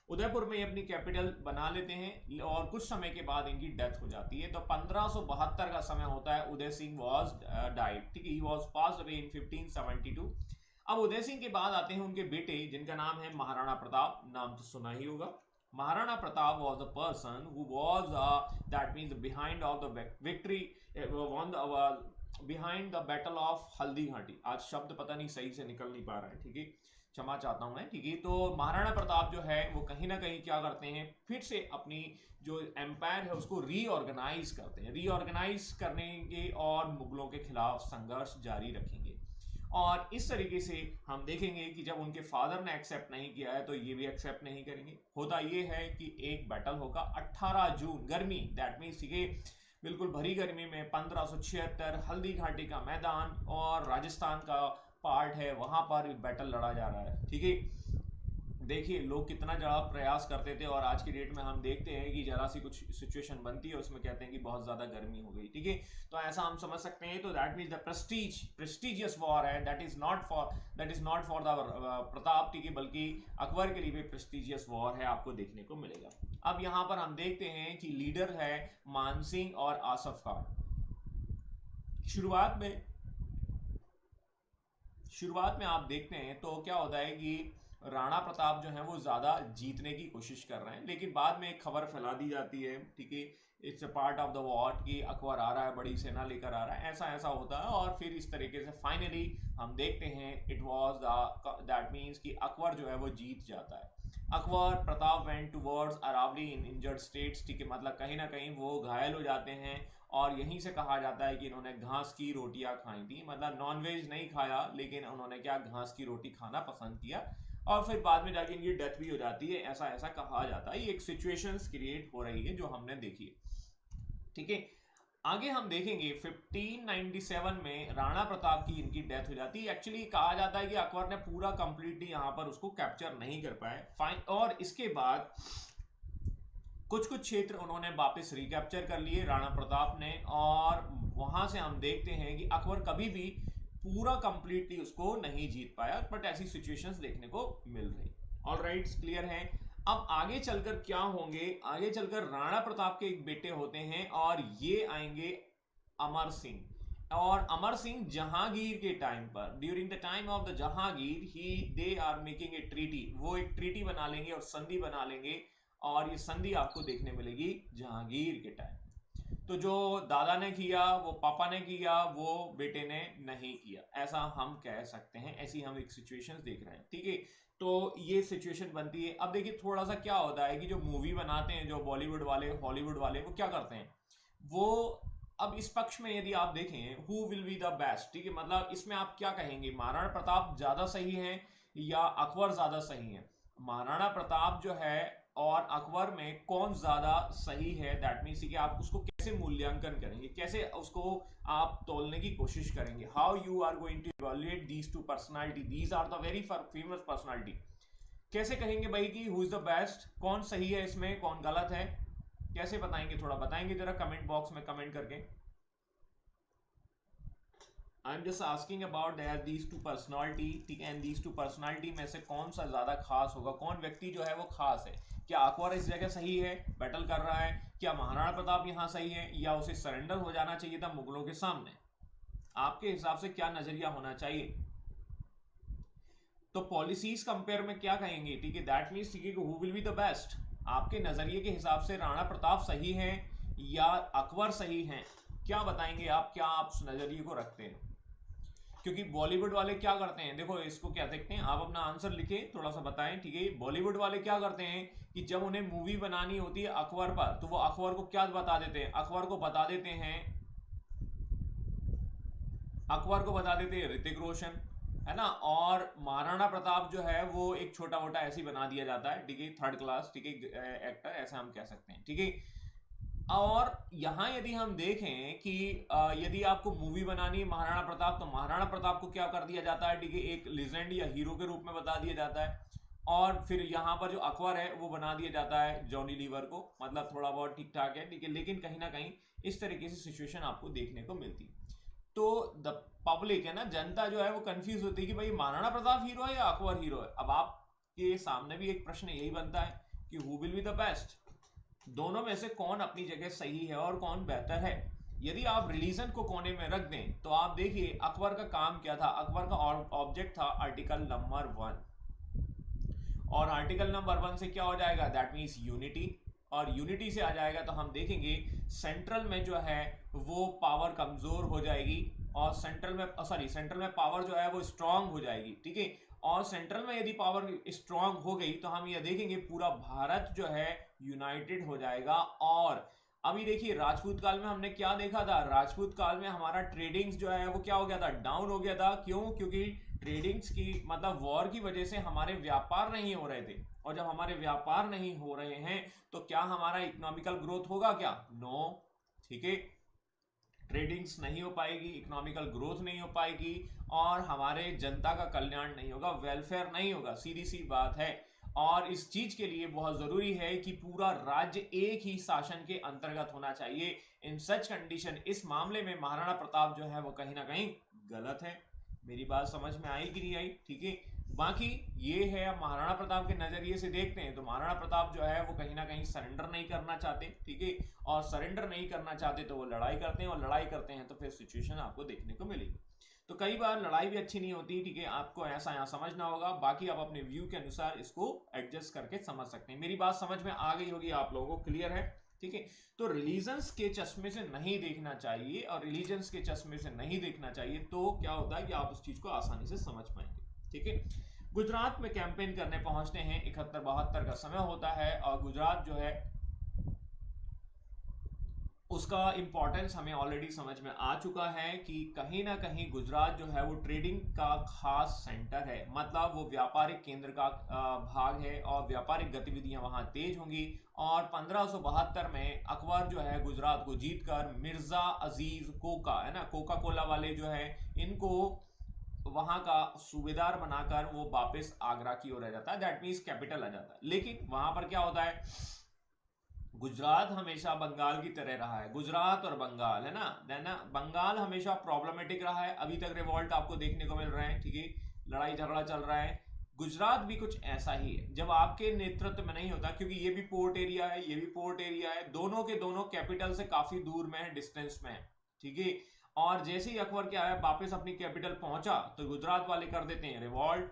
Udaipur में अपनी कैपिटल बना लेते हैं, और कुछ समय के बाद इनकी डेथ हो जाती है। तो 1572 का समय होता है, उदय सिंह वॉज डाइड, ठीक है, he was passed away in 1572। अब उदय सिंह के बाद आते हैं उनके बेटे, जिनका नाम है महाराणा प्रताप, नाम तो सुना ही होगा। Maharana Pratap was the person who was that means behind of the victory, won the behind the battle of Haldi Ghati. आज शब्द पता नहीं सही से निकल नहीं पा रहा है, ठीक है, क्षमा चाहता हूं मैं, ठीक है। तो महाराणा प्रताप जो है वो कहीं ना कहीं क्या करते हैं, फिर से अपनी जो एम्पायर है उसको रीऑर्गेनाइज करते हैं, रीऑर्गेनाइज करेंगे और मुगलों के खिलाफ संघर्ष जारी रखेंगे। और इस तरीके से हम देखेंगे कि जब उनके फादर ने एक्सेप्ट नहीं किया है तो ये भी एक्सेप्ट नहीं करेंगे। होता ये है कि एक बैटल होगा 18 जून, गर्मी, दैट मीन्स ठीक है, बिल्कुल भरी गर्मी में 1576 हल्दी घाटी का मैदान और राजस्थान का पार्ट है, वहां पर बैटल लड़ा जा रहा है। ठीक है, देखिए लोग कितना ज़्यादा प्रयास करते थे, और आज की डेट में हम देखते हैं कि जरा सी कुछ सिचुएशन बनती है उसमें कहते हैं कि बहुत ज़्यादा गर्मी हो गई। ठीक है, तो ऐसा हम समझ सकते हैं। तो that means the prestigious war है, that is not for the Pratap. ठीक है, बल्कि अकबर के लिए भी प्रेस्टिजियस वॉर है, आपको देखने को मिलेगा। अब यहाँ पर हम देखते हैं कि लीडर है मानसिंह और आसफ खान। शुरुआत में आप देखते हैं तो क्या होता है कि राणा प्रताप जो है वो ज़्यादा जीतने की कोशिश कर रहे हैं, लेकिन बाद में एक खबर फैला दी जाती है। ठीक है, it's a part of the war कि अकबर आ रहा है, बड़ी सेना लेकर आ रहा है, ऐसा ऐसा होता है। और फिर इस तरीके से फाइनली हम देखते हैं इट वॉज दैट मीन्स कि अकबर जो है वो जीत जाता है। अकबर प्रताप वेंट टूवर्ड्स अरावली इन इंजर्ड स्टेट्स। ठीक है, मतलब कहीं ना कहीं वो घायल हो जाते हैं, और यहीं से कहा जाता है कि इन्होंने घास की रोटियां खाई थी, मतलब नॉनवेज नहीं खाया, लेकिन उन्होंने क्या घास की रोटी खाना पसंद किया, और फिर बाद में जाके इनकी डेथ भी हो जाती है, ऐसा ऐसा कहा जाता है। ये एक सिचुएशंस क्रिएट हो रही है जो हमने देखी है। ठीक है, आगे हम देखेंगे 1597 में राणा प्रताप की इनकी डेथ हो जाती है। एक्चुअली कहा जाता है कि अकबर ने पूरा कंप्लीटली यहां पर उसको कैप्चर नहीं कर पाए, फाइन, और इसके बाद कुछ कुछ क्षेत्र उन्होंने वापस रिकैप्चर कर लिए राणा प्रताप ने, और वहां से हम देखते हैं कि अकबर कभी भी पूरा कंप्लीटली उसको नहीं जीत पाया, बट ऐसी सिचुएशंस देखने को मिल रही। ऑल राइट, क्लियर है। अब आगे चलकर क्या होंगे, आगे चलकर राणा प्रताप के एक बेटे होते हैं, और ये आएंगे अमर सिंह। और अमर सिंह जहांगीर के टाइम पर, during the time of the Jahangir, he they are making a treaty, वो एक ट्रीटी बना लेंगे और संधि बना लेंगे, और ये संधि आपको देखने मिलेगी जहांगीर के टाइम। तो जो दादा ने किया वो पापा ने किया, वो बेटे ने नहीं किया, ऐसा हम कह सकते हैं। ऐसी हम एक सिचुएशन देख रहे हैं। ठीक है, तो ये सिचुएशन बनती है। अब देखिए थोड़ा सा क्या होता है कि जो मूवी बनाते हैं जो बॉलीवुड वाले, हॉलीवुड वाले, वो क्या करते हैं, वो अब इस पक्ष में यदि आप देखें who will be the best, ठीक है, मतलब इसमें आप क्या कहेंगे, महाराणा प्रताप ज्यादा सही है या अकबर ज्यादा सही है? महाराणा प्रताप जो है और अकबर में कौन ज्यादा सही है, दैट मीन्स कि आप उसको कैसे मूल्यांकन करेंगे, कैसे उसको आप तोलने की कोशिश करेंगे, how you are going to evaluate these two personality, these are the very famous personality. कैसे कहेंगे भाई कि हु इज द बेस्ट, कौन सही है इसमें, कौन गलत है, कैसे बताएंगे, थोड़ा बताएंगे जरा कमेंट बॉक्स में कमेंट करके। I am just asking about these two personality. ठीक है, एंड दीज टू पर्सनालिटी में से कौन सा ज्यादा खास होगा, कौन व्यक्ति जो है वो खास है? क्या अकबर इस जगह सही है, बैटल कर रहा है? क्या महाराणा प्रताप यहाँ सही है, या उसे सरेंडर हो जाना चाहिए था मुगलों के सामने? आपके हिसाब से क्या नजरिया होना चाहिए? तो पॉलिसीज कंपेयर में क्या कहेंगे? ठीक है, दैट मीन्स ठीक है who will be the best, आपके नजरिए के हिसाब से राणा प्रताप सही है या अकबर सही है? क्या बताएंगे आप, क्या आप नजरिए को रखते हैं? क्योंकि बॉलीवुड वाले क्या करते हैं, देखो इसको क्या देखते हैं, आप अपना आंसर लिखे थोड़ा सा बताएं। ठीक है, बॉलीवुड वाले क्या करते हैं कि जब उन्हें मूवी बनानी होती है अकबर पर, तो वो अकबर को क्या बता देते हैं, अकबर को बता देते हैं, अकबर को बता देते हैं ऋतिक रोशन, है ना, और महाराणा प्रताप जो है वो एक छोटा मोटा ऐसे ही बना दिया जाता है। ठीक है, थर्ड क्लास, ठीक है, एक्टर, ऐसा हम कह सकते हैं। ठीक है, और यहां यदि हम देखें कि यदि आपको मूवी बनानी है महाराणा प्रताप, तो महाराणा प्रताप को क्या कर दिया जाता है, ठीक है, एक लेजेंड या हीरो के रूप में बता दिया जाता है, और फिर यहां पर जो अकबर है वो बना दिया जाता है जॉनी लीवर को, मतलब थोड़ा बहुत ठीक ठाक है। ठीक है, लेकिन कहीं ना कहीं इस तरीके से सिचुएशन आपको देखने को मिलती है। तो द पब्लिक है ना, जनता जो है वो कंफ्यूज होती है कि भाई महाराणा प्रताप हीरो है या अकबर हीरो है। अब आपके सामने भी एक प्रश्न यही बनता है कि who will be the best, दोनों में से कौन अपनी जगह सही है और कौन बेहतर है? यदि आप रिलीजन को कोने में रख दें तो आप देखिए अकबर का काम क्या था, अकबर का ऑब्जेक्ट था आर्टिकल नंबर 1, और आर्टिकल नंबर 1 से क्या हो जाएगा, दैट मीन्स यूनिटी, और यूनिटी से आ जाएगा तो हम देखेंगे सेंट्रल में जो है वो पावर कमजोर हो जाएगी, और सेंट्रल में पावर जो है वो स्ट्रांग हो जाएगी। ठीक है, और सेंट्रल में यदि पावर स्ट्रांग हो गई तो हम ये देखेंगे पूरा भारत जो है यूनाइटेड हो जाएगा। और अभी देखिए राजपूत काल में हमने क्या देखा था, राजपूत काल में हमारा ट्रेडिंग्स जो है वो क्या हो गया था, डाउन हो गया था। क्यों? क्योंकि ट्रेडिंग्स की मतलब वॉर की वजह से हमारे व्यापार नहीं हो रहे थे, और जब हमारे व्यापार नहीं हो रहे हैं तो क्या हमारा इकोनॉमिकल ग्रोथ होगा क्या? नो। ठीक है, ट्रेडिंग्स नहीं हो पाएगी, इकोनॉमिकल ग्रोथ नहीं हो पाएगी और हमारे जनता का कल्याण नहीं होगा, वेलफेयर नहीं होगा, सीधी सी बात है। और इस चीज के लिए बहुत जरूरी है कि पूरा राज्य एक ही शासन के अंतर्गत होना चाहिए। इन सच कंडीशन इस मामले में महाराणा प्रताप जो है वो कहीं ना कहीं गलत है। मेरी बात समझ में आई कि नहीं आई? ठीक है, बाकी ये है, अब महाराणा प्रताप के नजरिए से देखते हैं तो महाराणा प्रताप जो है वो कहीं ना कहीं सरेंडर नहीं करना चाहते। ठीक है, और सरेंडर नहीं करना चाहते तो वो लड़ाई करते हैं, और लड़ाई करते हैं तो फिर सिचुएशन आपको देखने को मिलेगी। तो कई बार लड़ाई भी अच्छी नहीं होती। ठीक है, आपको ऐसा यहाँ समझना होगा, बाकी आप अपने व्यू के अनुसार इसको एडजस्ट करके समझ सकते हैं। मेरी बात समझ में आ गई होगी आप लोगों को, क्लियर है? ठीक है, तो रिलीजन्स के चश्मे से नहीं देखना चाहिए, और रिलीजन्स के चश्मे से नहीं देखना चाहिए तो क्या होता है कि आप उस चीज को आसानी से समझ पाएंगे। ठीक है, गुजरात में कैंपेन करने पहुंचते हैं, 71-72 का समय होता है, और गुजरात जो है उसका इंपॉर्टेंस हमें ऑलरेडी समझ में आ चुका है कि कहीं ना कहीं गुजरात जो है वो ट्रेडिंग का खास सेंटर है, मतलब वो व्यापारिक केंद्र का भाग है, और व्यापारिक गतिविधियां वहां तेज होंगी। और 1572 में अकबर जो है गुजरात को जीतकर मिर्जा अजीज कोका, है ना, कोका कोला वाले जो है, इनको वहां का सूबेदार बनाकर वो वापस आगरा की ओर आ जाता है, दैट मीन्स कैपिटल आ जाता है। लेकिन वहां पर क्या होता है, गुजरात हमेशा बंगाल की तरह रहा है, गुजरात और बंगाल, है ना, बंगाल हमेशा प्रॉब्लमेटिक रहा है, अभी तक रिवॉल्ट आपको देखने को मिल रहे हैं। ठीक है, लड़ाई झगड़ा चल रहा है। गुजरात भी कुछ ऐसा ही है, जब आपके नेतृत्व में नहीं होता, क्योंकि ये भी पोर्ट एरिया है, ये भी पोर्ट एरिया है, दोनों के दोनों कैपिटल से काफी दूर में है, डिस्टेंस में है। ठीक है, और जैसे ही अकबर क्या है वापस अपनी कैपिटल पहुंचा तो गुजरात वाले कर देते हैं रिवॉल्ट,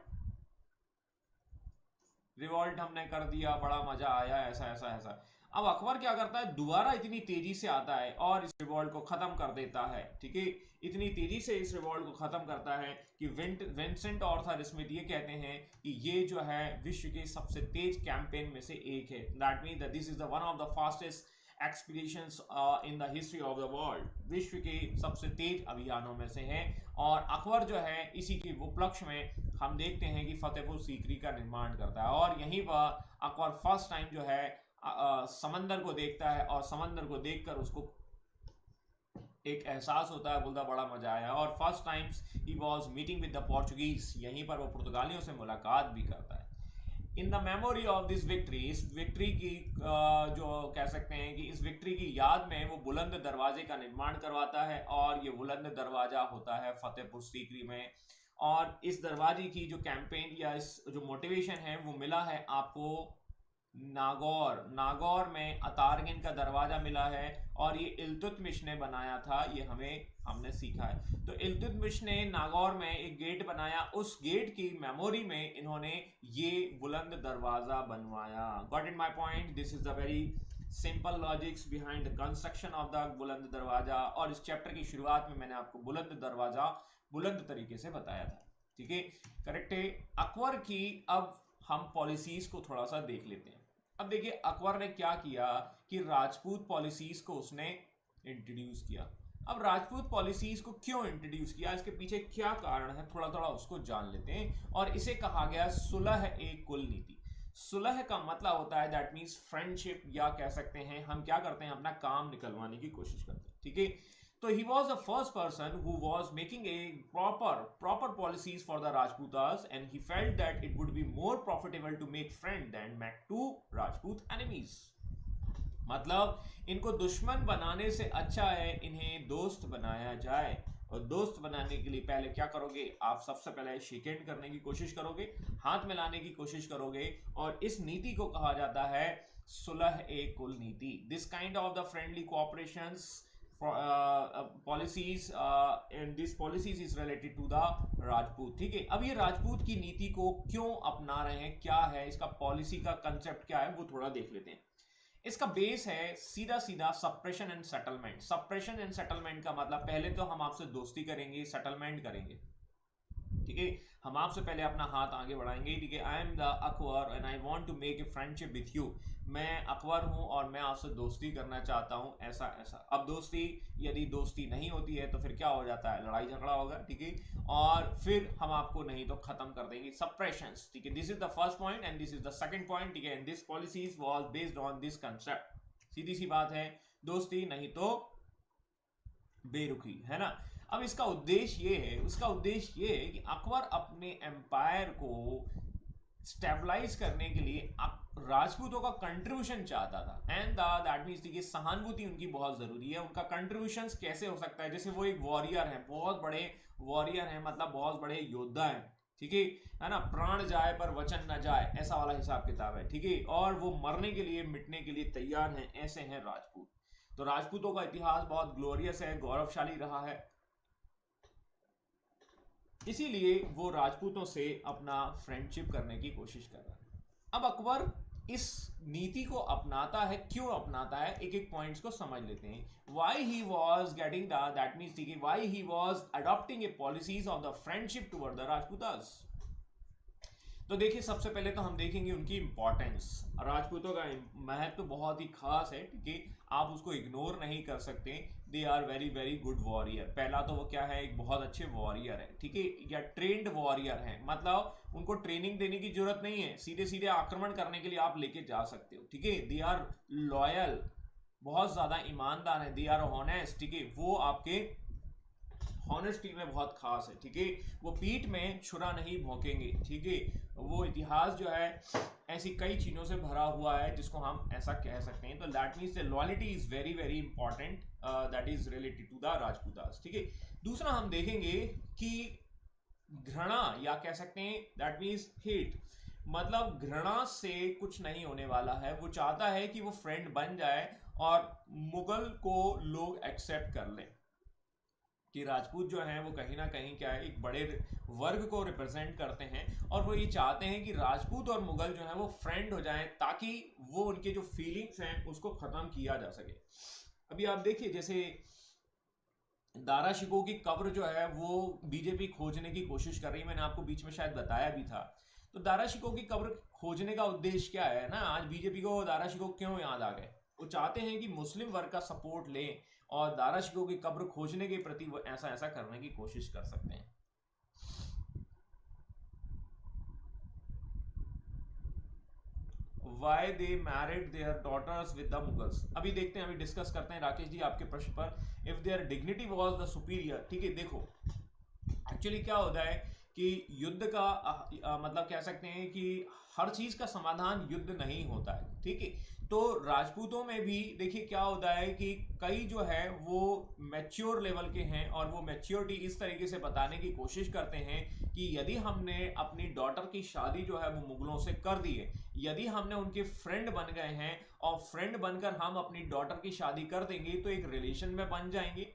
रिवॉल्ट हमने कर दिया, बड़ा मजा आया, ऐसा ऐसा ऐसा। अब अकबर क्या करता है, दोबारा इतनी तेजी से आता है और इस रिवॉल्ट को खत्म कर देता है। ठीक है, इतनी तेजी से इस रिवॉल्ट को खत्म करता है कि विंसेंट ऑर्थर स्मिथ ये कहते हैं कि ये जो है विश्व के सबसे तेज कैंपेन में से एक है, that mean this is the one of the fastest expeditions in the history of the world, विश्व के सबसे तेज अभियानों में से है। और अकबर जो है इसी के उपलक्ष्य में हम देखते हैं कि फतेहपुर सीकरी का निर्माण करता है, और यहीं पर अकबर फर्स्ट टाइम जो है समंदर को देखता है, और समंदर को देखकर उसको एक एहसास होता है, बोलता बड़ा मजा आया। और first times he was meeting with the Portuguese, यहीं पर वो पुर्तगालियों से मुलाकात भी करता है। In the memory of this victory, इस विक्ट्री की जो कह सकते हैं कि इस विक्ट्री की याद में वो बुलंद दरवाजे का निर्माण करवाता है, और ये बुलंद दरवाजा होता है फतेहपुर सीकरी में। और इस दरवाजे की जो कैंपेन या इस जो मोटिवेशन है वो मिला है आपको नागौर, नागौर में अतारगन का दरवाजा मिला है, और ये इल्तुतमिश ने बनाया था, ये हमने सीखा है। तो इल्तुतमिश ने नागौर में एक गेट बनाया, उस गेट की मेमोरी में इन्होंने ये बुलंद दरवाजा बनवाया। Got it my point? This is the very simple logics behind the construction of the बुलंद दरवाजा। और इस चैप्टर की शुरुआत में मैंने आपको बुलंद दरवाजा बुलंद तरीके से बताया था। ठीक है, करेक्ट है। अकबर की अब हम पॉलिसीज को थोड़ा सा देख लेते हैं। अब देखिए अकबर ने क्या किया कि राजपूत पॉलिसीज को उसने इंट्रोड्यूस किया। अब राजपूत पॉलिसीज को क्यों इंट्रोड्यूस किया, इसके पीछे क्या कारण है, थोड़ा थोड़ा उसको जान लेते हैं। और इसे कहा गया सुलह ए कुल नीति। सुलह का मतलब होता है दैट मीन्स फ्रेंडशिप, या कह सकते हैं हम क्या करते हैं, अपना काम निकलवाने की कोशिश करते हैं। ठीक है, तो he was the first person who was making a proper policies for the Rajputas, and he felt that it would be more profitable to make friend than make two Rajput enemies. मतलब इनको दुश्मन बनाने से अच्छा है इन्हें दोस्त बनाया जाए। और दोस्त बनाने के लिए पहले क्या करोगे, आप सबसे पहले शेक हैंड करने की कोशिश करोगे, हाथ मिलाने की कोशिश करोगे, और इस नीति को कहा जाता है सुलह ए कुल नीति। This kind of the friendly cooperations policies and this policies is related to the Rajput. ठीक है, अब ये राजपूत की नीति को क्यों अपना रहे हैं, क्या है इसका पॉलिसी का कंसेप्ट, क्या है वो थोड़ा देख लेते हैं। इसका बेस है सीधा सीधा suppression and settlement. Suppression and settlement का मतलब पहले तो हम आपसे दोस्ती करेंगे, सेटलमेंट करेंगे। ठीक है, हम आपसे पहले अपना हाथ आगे बढ़ाएंगे। ठीक है, I am the Akbar and I want to make a friendship with you. मैं अकबर हूं और मैं आपसे दोस्ती करना चाहता हूं, ऐसा ऐसा। अब दोस्ती, यदि दोस्ती नहीं होती है तो फिर क्या हो जाता है, लड़ाई झगड़ा होगा। ठीक है, और फिर हम आपको नहीं तो खत्म कर देंगे, सप्रेशंस। ठीक है, this is the first point and this is the second point. ठीक है, and this policies was based on this concept. सीधी सी बात है, दोस्ती नहीं तो बेरुखी, है ना। अब इसका उद्देश्य ये है, उसका उद्देश्य ये है कि अकबर अपने एम्पायर को स्टेबलाइज करने के लिए राजपूतों का कंट्रीब्यूशन चाहता था। एंड दैट मीन्स कि सहानुभूति उनकी बहुत जरूरी है। उनका कंट्रीब्यूशन कैसे हो सकता है, जैसे वो एक वॉरियर है, बहुत बड़े वॉरियर है, मतलब बहुत बड़े योद्धा है, ठीक है ना। प्राण जाए पर वचन न जाए, ऐसा वाला हिसाब किताब है, ठीक है। और वो मरने के लिए मिटने के लिए तैयार हैं, ऐसे हैं राजपूत। तो राजपूतों का इतिहास बहुत ग्लोरियस है, गौरवशाली रहा है, इसीलिए वो राजपूतों से अपना फ्रेंडशिप करने की कोशिश कर रहा है। अब अकबर इस नीति को अपनाता है, क्यों अपनाता है, एक एक पॉइंट्स को समझ लेते हैं। Why he was getting that means why he was adopting a policies of the friendship toward the Rajputas. तो देखिए, सबसे पहले तो हम देखेंगे उनकी इंपॉर्टेंस। राजपूतों का महत्व तो बहुत ही खास है, ठीक है, आप उसको इग्नोर नहीं कर सकते। They are very very good warrior. पहला तो वो क्या है, एक बहुत अच्छे वॉरियर है, ठीक है, या ट्रेंड वॉरियर है, मतलब उनको ट्रेनिंग देने की जरूरत नहीं है, सीधे सीधे आक्रमण करने के लिए आप लेके जा सकते हो, ठीक है। दे आर लॉयल, बहुत ज्यादा ईमानदार है, दे आर ऑनेस्ट, ठीक है, वो आपके हॉनेस्टी में बहुत खास है, ठीक है। वो पीठ में छुरा नहीं भोंकेंगे, ठीक है। वो इतिहास जो है ऐसी कई चीजों से भरा हुआ है जिसको हम ऐसा कह सकते हैं। तो that means loyalty is very very important, that is related to the Rajputas, ठीक है। दूसरा हम देखेंगे कि घृणा, या कह सकते हैं दैट मीन्स हेट, मतलब घृणा से कुछ नहीं होने वाला है। वो चाहता है कि वो फ्रेंड बन जाए और मुगल को लोग एक्सेप्ट कर लें, कि राजपूत जो हैं वो कहीं ना कहीं क्या है, एक बड़े वर्ग को रिप्रेजेंट करते हैं, और वो ये चाहते हैं कि राजपूत और मुगल जो है वो फ्रेंड हो जाएं, ताकि वो उनके जो फीलिंग्स हैं उसको खत्म किया जा सके। अभी आप देखिए, जैसे दारा शिकोह की कब्र जो है वो बीजेपी खोजने की कोशिश कर रही है, मैंने आपको बीच में शायद बताया भी था। तो दारा शिकोह की कब्र खोजने का उद्देश्य क्या है ना, आज बीजेपी को दारा शिकोह क्यों याद आ गए, वो चाहते हैं कि मुस्लिम वर्ग का सपोर्ट लें और दारा शिकोह की कब्र खोजने के प्रति वो ऐसा ऐसा करने की कोशिश कर सकते हैं। Why they married their daughters with the Mughals. अभी देखते हैं, अभी डिस्कस करते हैं राकेश जी आपके प्रश्न पर। If there dignity was the superior, ठीक है, देखो एक्चुअली क्या होता है कि युद्ध का मतलब कह सकते हैं कि हर चीज का समाधान युद्ध नहीं होता है, ठीक है। तो राजपूतों में भी देखिए क्या होता है कि कई जो है वो मैच्योर लेवल के हैं, और वो मैच्योरिटी इस तरीके से बताने की कोशिश करते हैं कि यदि हमने अपनी डॉटर की शादी जो है वो मुगलों से कर दी है, यदि हमने उनके फ्रेंड बन गए हैं और फ्रेंड बनकर हम अपनी डॉटर की शादी कर देंगे तो एक रिलेशन में बन जाएंगे।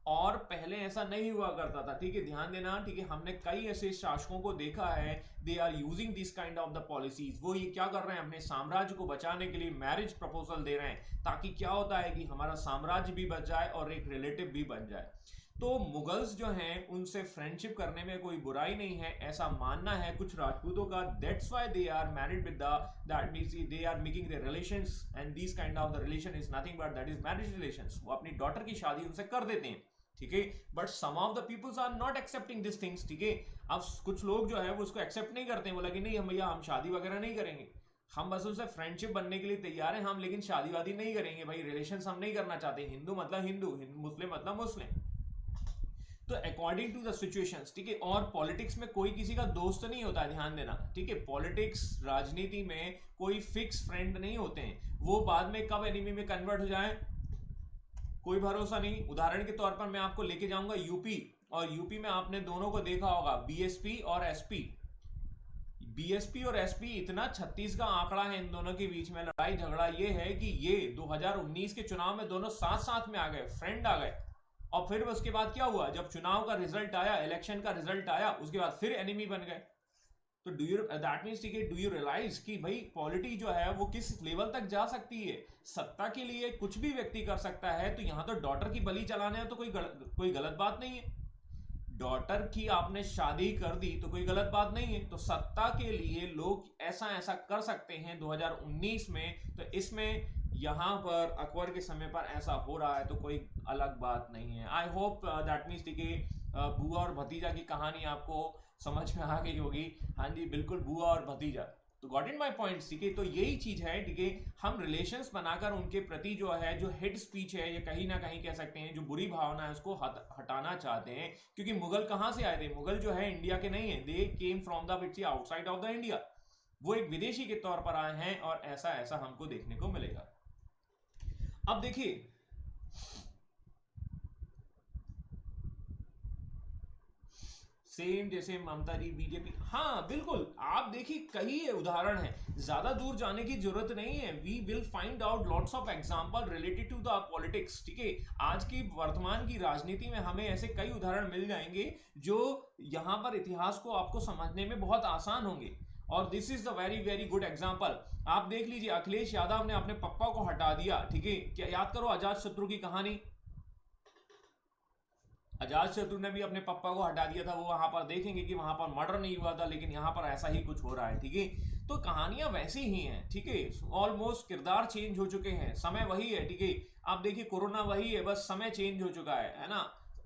और पहले ऐसा नहीं हुआ करता था, ठीक है, ध्यान देना, ठीक है। हमने कई ऐसे शासकों को देखा है, they are using this kind of the policies. वो ये क्या कर रहे हैं, अपने साम्राज्य को बचाने के लिए मैरिज प्रपोजल दे रहे हैं, ताकि क्या होता है कि हमारा साम्राज्य भी बच जाए और एक रिलेटिव भी बन जाए। तो मुगल्स जो हैं उनसे फ्रेंडशिप करने में कोई बुराई नहीं है, ऐसा मानना है कुछ राजपूतों का। That's why they are married with the, that means they are making the relations, and this kind of the relation is nothing but that is marriage relations. वो अपनी डॉटर की शादी उनसे कर देते हैं, ठीक है। But some of the peoples are not accepting this things, ठीक है। अब कुछ लोग जो है वो उसको एक्सेप्ट नहीं करते हैं, बोला कि नहीं हम भैया हम शादी वगैरह नहीं करेंगे, हम बस उनसे फ्रेंडशिप बनने के लिए तैयार हैं हम, लेकिन शादी वादी नहीं करेंगे भाई, रिलेशन हम नहीं करना चाहते, हिंदू मतलब हिंदू, मुस्लिम मतलब मुस्लिम। तो अकॉर्डिंग टू द सिचुएशंस, ठीक है। और पॉलिटिक्स में कोई किसी का दोस्त नहीं होता है, ध्यान देना, ठीक है। पॉलिटिक्स, राजनीति में कोई फिक्स फ्रेंड नहीं होते हैं, वो बाद में कब एनिमी में कन्वर्ट हो जाए कोई भरोसा नहीं। उदाहरण के तौर पर मैं आपको लेके जाऊंगा यूपी, और यूपी में आपने दोनों को देखा होगा, बीएसपी और एसपी। बीएसपी और एसपी, इतना 36 का आंकड़ा है इन दोनों के बीच में। लड़ाई झगड़ा ये है कि ये 2019 के चुनाव में दोनों साथ साथ में आ गए, फ्रेंड आ गए। और फिर उसके बाद क्या हुआ, जब चुनाव का रिजल्ट आया, इलेक्शन का रिजल्ट आया, उसके बाद फिर एनिमी बन गए। तो डू यू दैट मीन्स, ठीक है, डू यू रियलाइज कि भाई पॉलिटी जो है वो किस लेवल तक जा सकती है। सत्ता के लिए कुछ भी व्यक्ति कर सकता है, तो यहां तो डॉटर की बलि चलाने है तो कोई गलत बात नहीं है। डॉटर की आपने शादी कर दी तो कोई गलत बात नहीं है। तो सत्ता के लिए लोग ऐसा ऐसा कर सकते हैं 2019 में, तो इसमें यहां पर अकबर के समय पर ऐसा हो रहा है तो कोई अलग बात नहीं है। आई होप दैट मीन्स, ठीक है, बुआ और भतीजा की कहानी आपको समझ में आ गई होगी। हाँ जी बिल्कुल, बुआ और भतीजा। तो गॉट इन माय पॉइंट्स, ठीक है। तो यही चीज है, ठीक है, हम रिलेशंस बनाकर उनके प्रति जो है जो हेड स्पीच है, या कहीं ना कहीं कह सकते हैं जो बुरी भावना है उसको हटाना चाहते हैं। क्योंकि मुगल कहां से आए थे? मुगल जो है इंडिया के नहीं है, they came from the bits outside of the India. वो एक विदेशी के तौर पर आए हैं, और ऐसा ऐसा हमको देखने को मिलेगा। अब देखिए, सेम जैसे ममता जी बीजेपी, हाँ बिल्कुल, आप देखिए कई उदाहरण हैं, ज्यादा दूर जाने की जरूरत नहीं है। We will find out lots of example related to the politics, ठीक है। आज की वर्तमान की राजनीति में हमें ऐसे कई उदाहरण मिल जाएंगे जो यहां पर इतिहास को आपको समझने में बहुत आसान होंगे। और this is the very very good example. आप देख लीजिए, अखिलेश यादव ने अपने पप्पा को हटा दिया, ठीक है। क्या याद करो अजात शत्रु की कहानी, अजात शत्रु ने भी अपने पप्पा को हटा दिया था। वो वहां पर देखेंगे कि वहां पर मर्डर नहीं हुआ था, लेकिन यहां पर ऐसा ही कुछ हो रहा है, ठीक है। तो कहानियां वैसी ही हैं, ठीक है। ऑलमोस्ट किरदार चेंज हो चुके हैं, समय वही है, ठीक है। आप देखिए कोरोना वही है, बस समय चेंज हो चुका है ना।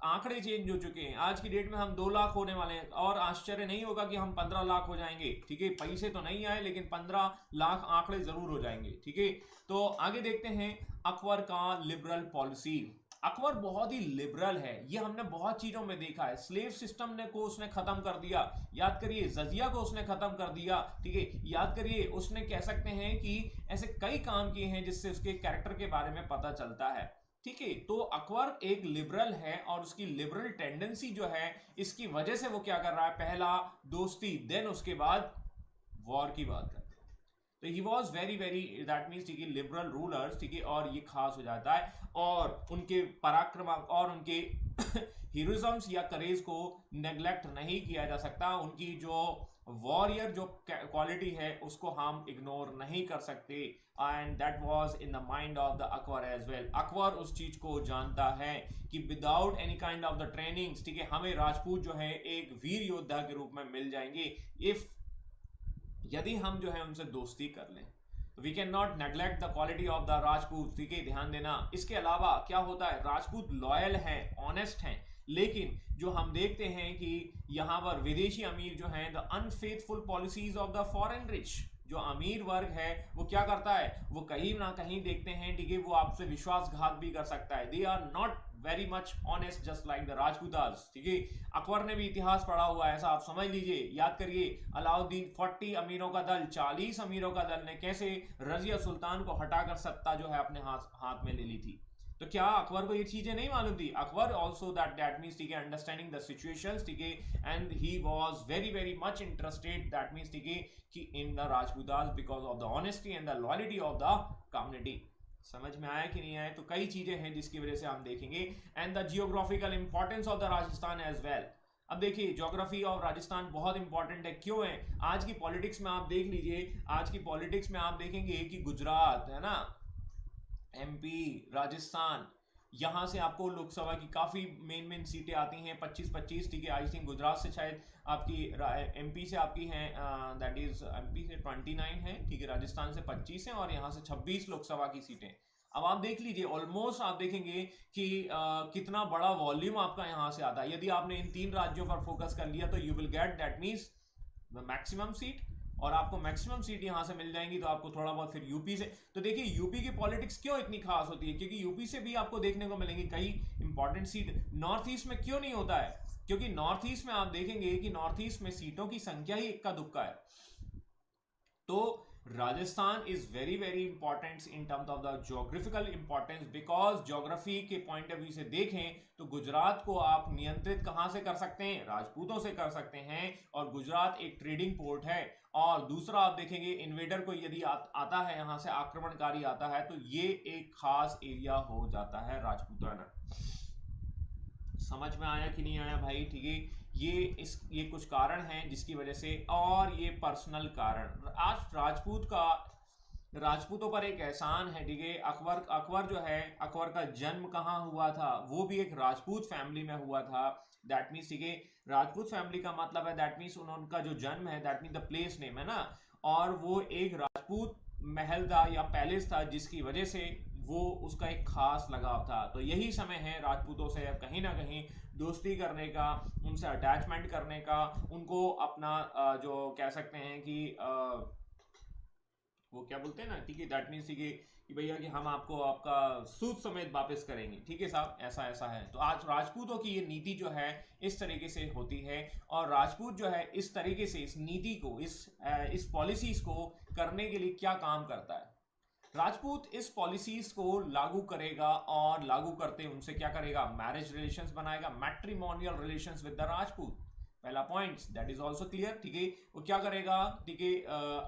आंकड़े चेंज हो चुके हैं। आज की डेट में हम 2 लाख होने वाले हैं, और आश्चर्य नहीं होगा कि हम 15 लाख हो जाएंगे, ठीक है। पैसे तो नहीं आए, लेकिन 15 लाख आंकड़े जरूर हो जाएंगे, ठीक है। तो आगे देखते हैं अकबर का लिबरल पॉलिसी। अकबर बहुत ही लिबरल है, ये हमने बहुत चीजों में देखा है। स्लेव सिस्टम ने को उसने खत्म कर दिया, याद करिए। जजिया को उसने खत्म कर दिया, ठीक है, याद करिए। उसने कह सकते हैं कि ऐसे कई काम किए हैं जिससे उसके कैरेक्टर के बारे में पता चलता है, ठीक है। तो अकबर एक लिबरल है, और उसकी लिबरल टेंडेंसी जो है, इसकी वजह से वो क्या कर रहा है? पहला दोस्ती, देन उसके बाद वॉर की बात करते हैं। तो he was very very, that means, ठीक है, लिबरल रूलर्स, ठीक है। और ये खास हो जाता है, और उनके पराक्रम और उनके हीरोइज्म्स या करेज को नेग्लेक्ट नहीं किया जा सकता। उनकी जो वॉरियर जो क्वालिटी है उसको हम इग्नोर नहीं कर सकते। And that was in the mind of the Akbar as well. Akbar उस चीज को जानता है कि without any kind of the trainings, ठीक है, हमें राजपूत जो है एक वीर योद्धा के रूप में मिल जाएंगे, इफ यदि हम जो है उनसे दोस्ती कर लें। We can not neglect the quality of the Rajput, ठीक है, ध्यान देना। इसके अलावा क्या होता है, राजपूत लॉयल हैं, ऑनेस्ट हैं, लेकिन जो हम देखते हैं कि यहां पर विदेशी अमीर जो हैं, the unfaithful policies of the foreign rich, जो अमीर वर्ग है वो क्या करता है, वो कहीं ना कहीं देखते हैं, ठीक है, वो आपसे विश्वासघात भी कर सकता है। They are not very much honest just like the Rajputas, ठीक है। अकबर ने भी इतिहास पढ़ा हुआ है, ऐसा आप समझ लीजिए। याद करिए, अलाउद्दीन 40 अमीरों का दल, 40 अमीरों का दल ने कैसे रजिया सुल्तान को हटाकर सत्ता जो है अपने हाथ में ले ली थी। तो क्या अकबर को ये चीजें नहीं मालूम थी? अकबर ऑल्सो दैट मीन्स, ठीक है, अंडरस्टैंडिंग द सिचुएशंस, ठीक है, and he was very very much interested, that means, ठीक है, कि in the Rajputas because of the honesty and the loyalty of the community. समझ में आया कि नहीं आया? तो कई चीजें हैं जिसकी वजह से हम देखेंगे। And the geographical importance of the Rajasthan as well. अब देखिए, ज्योग्राफी ऑफ राजस्थान बहुत इंपॉर्टेंट है। क्यों है? आज की पॉलिटिक्स में आप देख लीजिए, आज की पॉलिटिक्स में आप देखेंगे कि गुजरात है ना, एमपी, राजस्थान, यहां से आपको लोकसभा की काफी मेन सीटें आती हैं, 25-25, ठीक है। आई थिंक गुजरात से शायद आपकी, एमपी से आपकी हैं, दैट इज एमपी से 29 है, ठीक है, राजस्थान से 25 है, और यहां से 26 लोकसभा की सीटें। अब आप देख लीजिए, ऑलमोस्ट आप देखेंगे कि कितना बड़ा वॉल्यूम आपका यहां से आता है। यदि आपने इन 3 राज्यों पर फोकस कर लिया तो you will get that means the maximum seat, और आपको मैक्सिमम सीट यहां से मिल जाएंगी। तो आपको थोड़ा बहुत फिर यूपी से, तो देखिए यूपी की पॉलिटिक्स क्यों इतनी खास होती है, क्योंकि यूपी से भी आपको देखने को मिलेंगी कई इंपॉर्टेंट सीट। नॉर्थ ईस्ट में क्यों नहीं होता है? क्योंकि नॉर्थ ईस्ट में आप देखेंगे कि नॉर्थ ईस्ट में सीटों की संख्या ही इक्का दुक्का है। तो Rajasthan is very very important in terms of the geographical importance, because geography के पॉइंट ऑफ व्यू से देखें तो गुजरात को आप नियंत्रित कहां से कर सकते हैं? राजपूतों से कर सकते हैं, और गुजरात एक ट्रेडिंग पोर्ट है। और दूसरा आप देखेंगे, इन्वेडर को यदि आता है, यहां से आक्रमणकारी आता है, तो ये एक खास एरिया हो जाता है राजपूताना। समझ में आया कि नहीं आया भाई? ठीक है, ये कुछ कारण हैं जिसकी वजह से, और ये पर्सनल कारण। आज राजपूतों पर एक एहसान है, ठीक है। अकबर जो है, अकबर का जन्म कहाँ हुआ था? वो भी एक राजपूत फैमिली में हुआ था। दैट मीन्स, ठीक है, राजपूत फैमिली का मतलब है, दैट मीन्स उनका जो जन्म है, that means the place name है ना, और वो एक राजपूत महल था या पैलेस था, जिसकी वजह से वो उसका एक खास लगाव था। तो यही समय है राजपूतों से कहीं ना कहीं दोस्ती करने का, उनसे अटैचमेंट करने का, उनको अपना जो कह सकते हैं कि वो क्या बोलते हैं ना, ठीक है, दैट मीन्स ठीक है कि भैया कि हम आपको आपका सूद समेत वापस करेंगे, ठीक है साहब, ऐसा ऐसा है। तो आज राजपूतों की ये नीति जो है इस तरीके से होती है, और राजपूत जो है इस तरीके से इस नीति को, इस पॉलिसीज को करने के लिए क्या काम करता है। राजपूत इस पॉलिसीज को लागू करेगा, और लागू करते उनसे क्या करेगा, मैरिज रिलेशंस बनाएगा, matrimonial relations with the Rajput. पहला point that is also clear, ठीक है। वो क्या करेगा, ठीक है,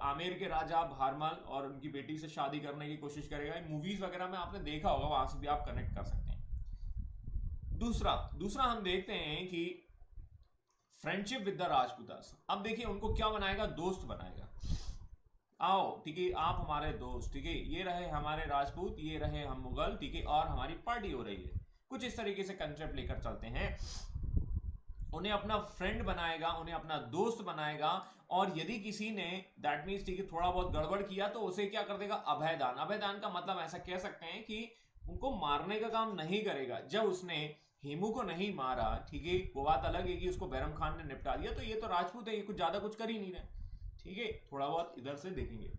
आमेर के राजा भारमल और उनकी बेटी से शादी करने की कोशिश करेगा। मूवीज वगैरह में आपने देखा होगा, वहां से भी आप कनेक्ट कर सकते हैं। दूसरा दूसरा हम देखते हैं कि फ्रेंडशिप विद द राजपूतास। अब देखिए उनको क्या बनाएगा, दोस्त बनाएगा। आओ, ठीक है, आप हमारे दोस्त, ठीक है, ये रहे हमारे राजपूत, ये रहे हम मुगल, ठीक है, और हमारी पार्टी हो रही है। कुछ इस तरीके से कंसेप्ट लेकर चलते हैं। उन्हें अपना फ्रेंड बनाएगा, उन्हें अपना दोस्त बनाएगा, और यदि किसी ने दैट मीन्स ठीक है थोड़ा बहुत गड़बड़ किया तो उसे क्या कर देगा, अभयदान। अभयदान का मतलब ऐसा कह सकते हैं कि उनको मारने का काम नहीं करेगा। जब उसने हेमू को नहीं मारा, ठीक है, वो बात अलग है कि उसको बैरम खान ने निपटा दिया, तो ये तो राजपूत है, ये कुछ ज्यादा कुछ कर ही नहीं रहे, ठीक है। थोड़ा बहुत इधर से देखेंगे,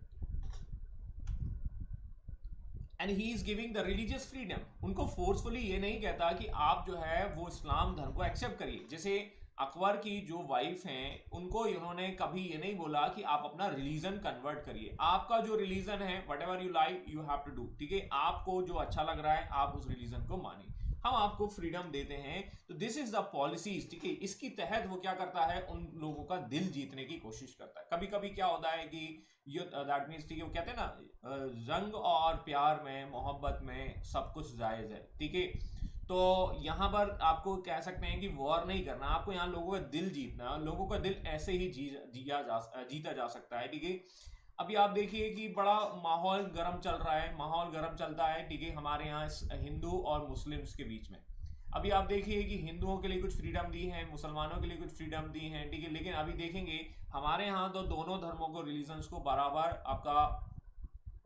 and he is giving the religious freedom. उनको फोर्सफुली ये नहीं कहता कि आप जो है वो इस्लाम धर्म को एक्सेप्ट करिए। जैसे अकबर की जो वाइफ हैं, उनको इन्होंने कभी ये नहीं बोला कि आप अपना रिलीजन कन्वर्ट करिए। आपका जो रिलीजन है, whatever you like you have to do, ठीक है, आपको जो अच्छा लग रहा है आप उस रिलीजन को मानिए, हम आपको फ्रीडम देते हैं। तो दिस इज द पॉलिसीज, ठीक है। इसकी तहत वो क्या करता है, उन लोगों का दिल जीतने की कोशिश करता है। कभी कभी क्या होता है कि दैट मीन्स ठीक है, वो कहते हैं ना, रंग और प्यार में, मोहब्बत में सब कुछ जायज है, ठीक है। तो यहां पर आपको कह सकते हैं कि वॉर नहीं करना, आपको यहाँ लोगों का दिल जीतना है। लोगों का दिल ऐसे ही जीता जा सकता है, ठीक है। अभी आप देखिए कि बड़ा माहौल गर्म चल रहा है, माहौल गर्म चलता है, ठीक है, हमारे यहाँ हिंदू और मुस्लिम्स के बीच में। अभी आप देखिए कि हिंदुओं के लिए कुछ फ्रीडम दी है, मुसलमानों के लिए कुछ फ्रीडम दी है, ठीक है। लेकिन अभी देखेंगे हमारे यहाँ तो दोनों धर्मों को, रिलीजन्स को बराबर आपका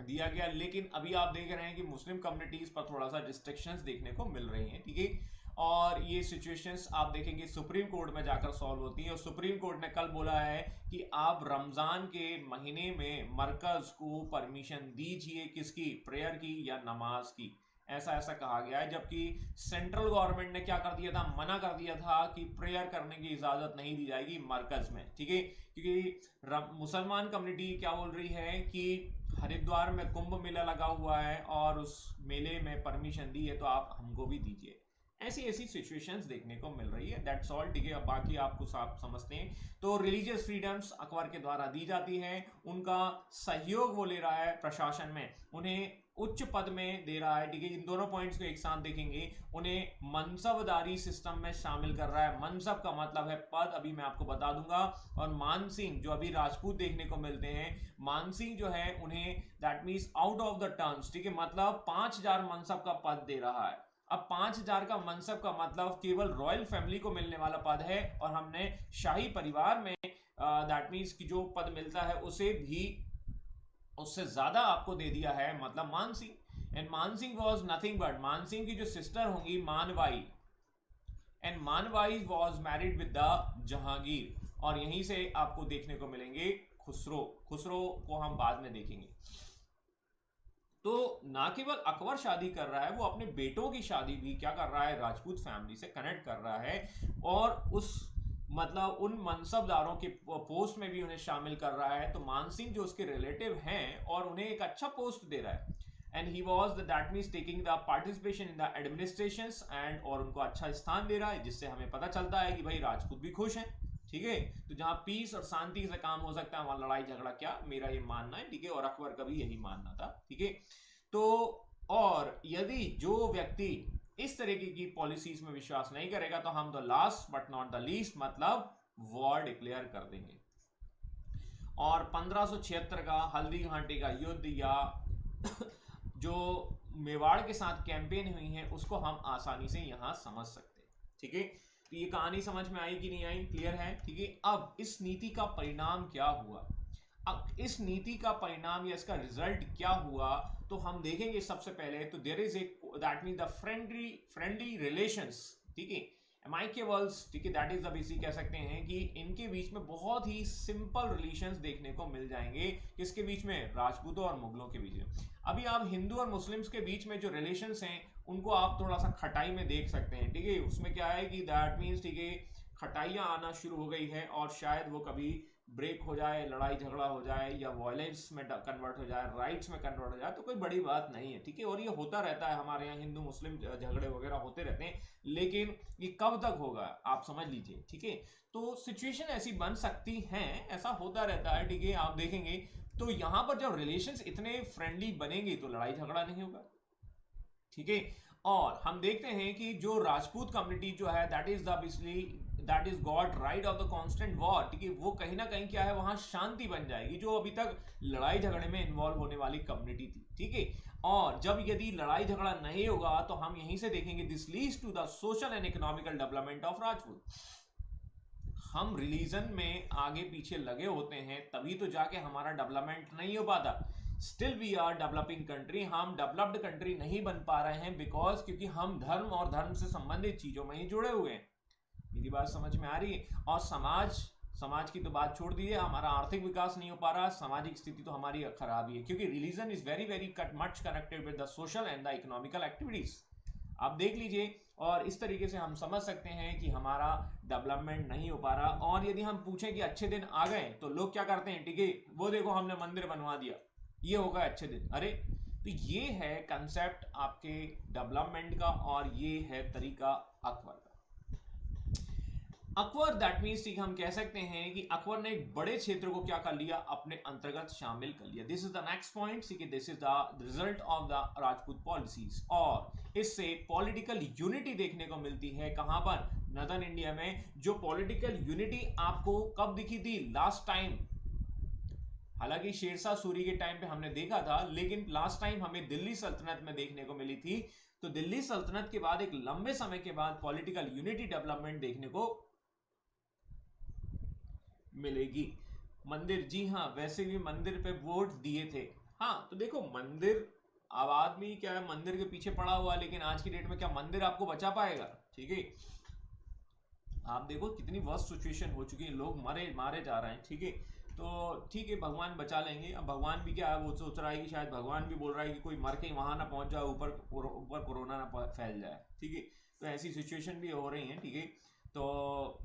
दिया गया। लेकिन अभी आप देख रहे हैं कि मुस्लिम कम्युनिटीज पर थोड़ा सा रिस्ट्रिक्शंस देखने को मिल रही हैं, ठीक है। और ये सिचुएशंस आप देखेंगे सुप्रीम कोर्ट में जाकर सॉल्व होती हैं। और सुप्रीम कोर्ट ने कल बोला है कि आप रमजान के महीने में मरकज को परमिशन दीजिए, किसकी, प्रेयर की या नमाज की, ऐसा ऐसा कहा गया है। जबकि सेंट्रल गवर्नमेंट ने क्या कर दिया था, मना कर दिया था कि प्रेयर करने की इजाजत नहीं दी जाएगी मरकज में, ठीक है। क्योंकि मुसलमान कम्युनिटी क्या बोल रही है कि हरिद्वार में कुंभ मेला लगा हुआ है और उस मेले में परमिशन दी है, तो आप हमको भी दीजिए। ऐसी ऐसी सिचुएशंस देखने को मिल रही है, दैट्स ऑल, ठीक है। अब बाकी आपको आप समझते हैं। तो रिलीजियस फ्रीडम्स अकबर के द्वारा दी जाती है, उनका सहयोग वो ले रहा है प्रशासन में, उन्हें उच्च पद में दे रहा है, ठीक है। इन दोनों पॉइंट्स को एक साथ देखेंगे, उन्हें मनसबदारी सिस्टम में शामिल कर रहा है। मनसब का मतलब है पद, अभी मैं आपको बता दूंगा। और मानसिंह जो अभी राजपूत देखने को मिलते हैं, मानसिंह जो है उन्हें that means out of the terms, ठीक है, मतलब 5,000 मनसब का पद दे रहा है। अब 5,000 का मनसब का मतलब केवल रॉयल फैमिली को मिलने वाला पद है, और हमने शाही परिवार में दैट मीन्स की जो पद मिलता है उसे भी उससे ज्यादा आपको दे दिया है, मतलब Mansingh. And Mansingh was nothing but, Mansingh की जो सिस्टर होंगी Manbai, and Manbai was married with the Jahangir. और यहीं से आपको देखने को मिलेंगे खुसरो। खुसरो को हम बाद में देखेंगे। तो ना केवल अकबर शादी कर रहा है, वो अपने बेटों की शादी भी क्या कर रहा है, राजपूत फैमिली से कनेक्ट कर रहा है। और उस मतलब उन मनसबदारों के पोस्ट में भी उन्हें शामिल कर रहा है। तो मानसिंह जो उसके रिलेटिव हैं, और उन्हें एक अच्छा पोस्ट दे रहा है। And he was that means taking the participation in the administration and, और उनको अच्छा स्थान दे रहा है, जिससे हमें पता चलता है कि भाई राजपूत भी खुश हैं, ठीक है। तो जहां पीस और शांति से काम हो सकता है, वहां लड़ाई झगड़ा क्या, मेरा ये मानना है, ठीक है। और अकबर का भी यही मानना था, ठीक है। तो और यदि जो व्यक्ति इस तरीके की पॉलिसीज में विश्वास नहीं करेगा, तो हम the last but not the least मतलब वॉर डिक्लेयर कर देंगे। और 1576 का हल्दी घाटी का युद्ध, या जो मेवाड़ के साथ कैंपेन हुई है, उसको हम आसानी से यहां समझ सकते हैं, ठीक है। तो ये कहानी समझ में आई कि नहीं आई, क्लियर है, ठीक है। अब इस नीति का परिणाम क्या हुआ, अब इस नीति का परिणाम या इसका रिजल्ट क्या हुआ, तो हम देखेंगे। सबसे पहले तो there is a that mean the friendly relations, ठीक है। अमाइकेबल्स, ठीक है, दैट इज द बेसिक कह सकते हैं कि इनके बीच में बहुत ही सिंपल रिलेशंस देखने को मिल जाएंगे। किसके बीच में? राजपूतों और मुगलों के बीच में। अभी आप हिंदू और मुस्लिम्स के बीच में जो रिलेशंस हैं उनको आप थोड़ा सा खटाई में देख सकते हैं, ठीक है। उसमें क्या है कि दैट मीन्स, ठीक है, खटाइयाँ आना शुरू हो गई है और शायद वो कभी ब्रेक हो जाए, लड़ाई झगड़ा हो जाए या वायलेंस में कन्वर्ट हो जाए, राइट्स में कन्वर्ट हो जाए, तो कोई बड़ी बात नहीं है, ठीक है। और ये होता रहता है हमारे यहाँ, हिंदू मुस्लिम झगड़े वगैरह होते रहते हैं, लेकिन ये कब तक होगा आप समझ लीजिए, ठीक है। तो सिचुएशन ऐसी बन सकती है, ऐसा होता रहता है, ठीक है, आप देखेंगे। तो यहाँ पर जब रिलेशंस इतने फ्रेंडली बनेंगे तो लड़ाई झगड़ा नहीं होगा, ठीक है। और हम देखते हैं कि जो राजपूत कम्युनिटी जो है that is obviously that is got right of the constant war, ठीक है, वो कहीं ना कहीं क्या है, वहां शांति बन जाएगी, जो अभी तक लड़ाई झगड़े में इन्वॉल्व होने वाली कम्युनिटी थी, ठीक है। और जब यदि लड़ाई झगड़ा नहीं होगा तो हम यहीं से देखेंगे this leads to the social and economical development of Rajput. हम रिलीजन में आगे पीछे लगे होते हैं तभी तो जाके हमारा डेवलपमेंट नहीं हो पाता। Still we are developing country, हम डेवलप्ड कंट्री नहीं बन पा रहे हैं बिकॉज क्योंकि हम धर्म और धर्म से संबंधित चीजों में ही जुड़े हुए हैं। मेरी बात समझ में आ रही है? और समाज की तो बात छोड़ दीजिए, हमारा आर्थिक विकास नहीं हो पा रहा, सामाजिक स्थिति तो हमारी खराब ही है, क्योंकि religion is very very much connected with the social and the economical activities. आप देख लीजिए, और इस तरीके से हम समझ सकते हैं कि हमारा डेवलपमेंट नहीं हो पा रहा। और यदि हम पूछें कि अच्छे दिन आ गए तो लोग क्या करते हैं, ठीक है, वो देखो हमने मंदिर बनवा दिया, ये होगा अच्छे दिन। अरे तो ये है कंसेप्ट आपके डेवलपमेंट का, और ये है तरीका अकबर का। अकबर दैट मीन्स, ठीक, हम कह सकते हैं कि अकबर ने एक बड़े क्षेत्र को क्या कर लिया, अपने अंतर्गत शामिल कर लिया। This is the next point, ठीक है, this is the result of the Rajput policies. और इससे पॉलिटिकल यूनिटी देखने को मिलती है कहां पर? नॉर्दर्न इंडिया में। जो पॉलिटिकल यूनिटी आपको कब दिखी थी लास्ट टाइम? हालांकि शेरशाह सूरी के टाइम पे हमने देखा था, लेकिन लास्ट टाइम हमें दिल्ली सल्तनत में देखने को मिली थी। तो दिल्ली सल्तनत के बाद एक लंबे समय के बाद पॉलिटिकल यूनिटी डेवलपमेंट देखने को मिलेगी। मंदिर, जी हाँ, वैसे भी मंदिर पे वोट दिए थे। हाँ, तो देखो मंदिर, अब आदमी क्या है मंदिर के पीछे पड़ा हुआ, लेकिन आज की डेट में क्या मंदिर आपको बचा पाएगा? ठीक है, आप देखो कितनी वर्स्ट सिचुएशन हो चुकी है, लोग मारे मारे जा रहे हैं, ठीक है। तो ठीक है, भगवान बचा लेंगे। अब भगवान भी क्या है, वो सोच रहा है कि शायद भगवान भी बोल रहा है कि कोई मर के वहां ना पहुंच जाए, ऊपर ऊपर कोरोना ना फैल जाए, ठीक है। तो ऐसी सिचुएशन भी हो रही है, ठीक है। तो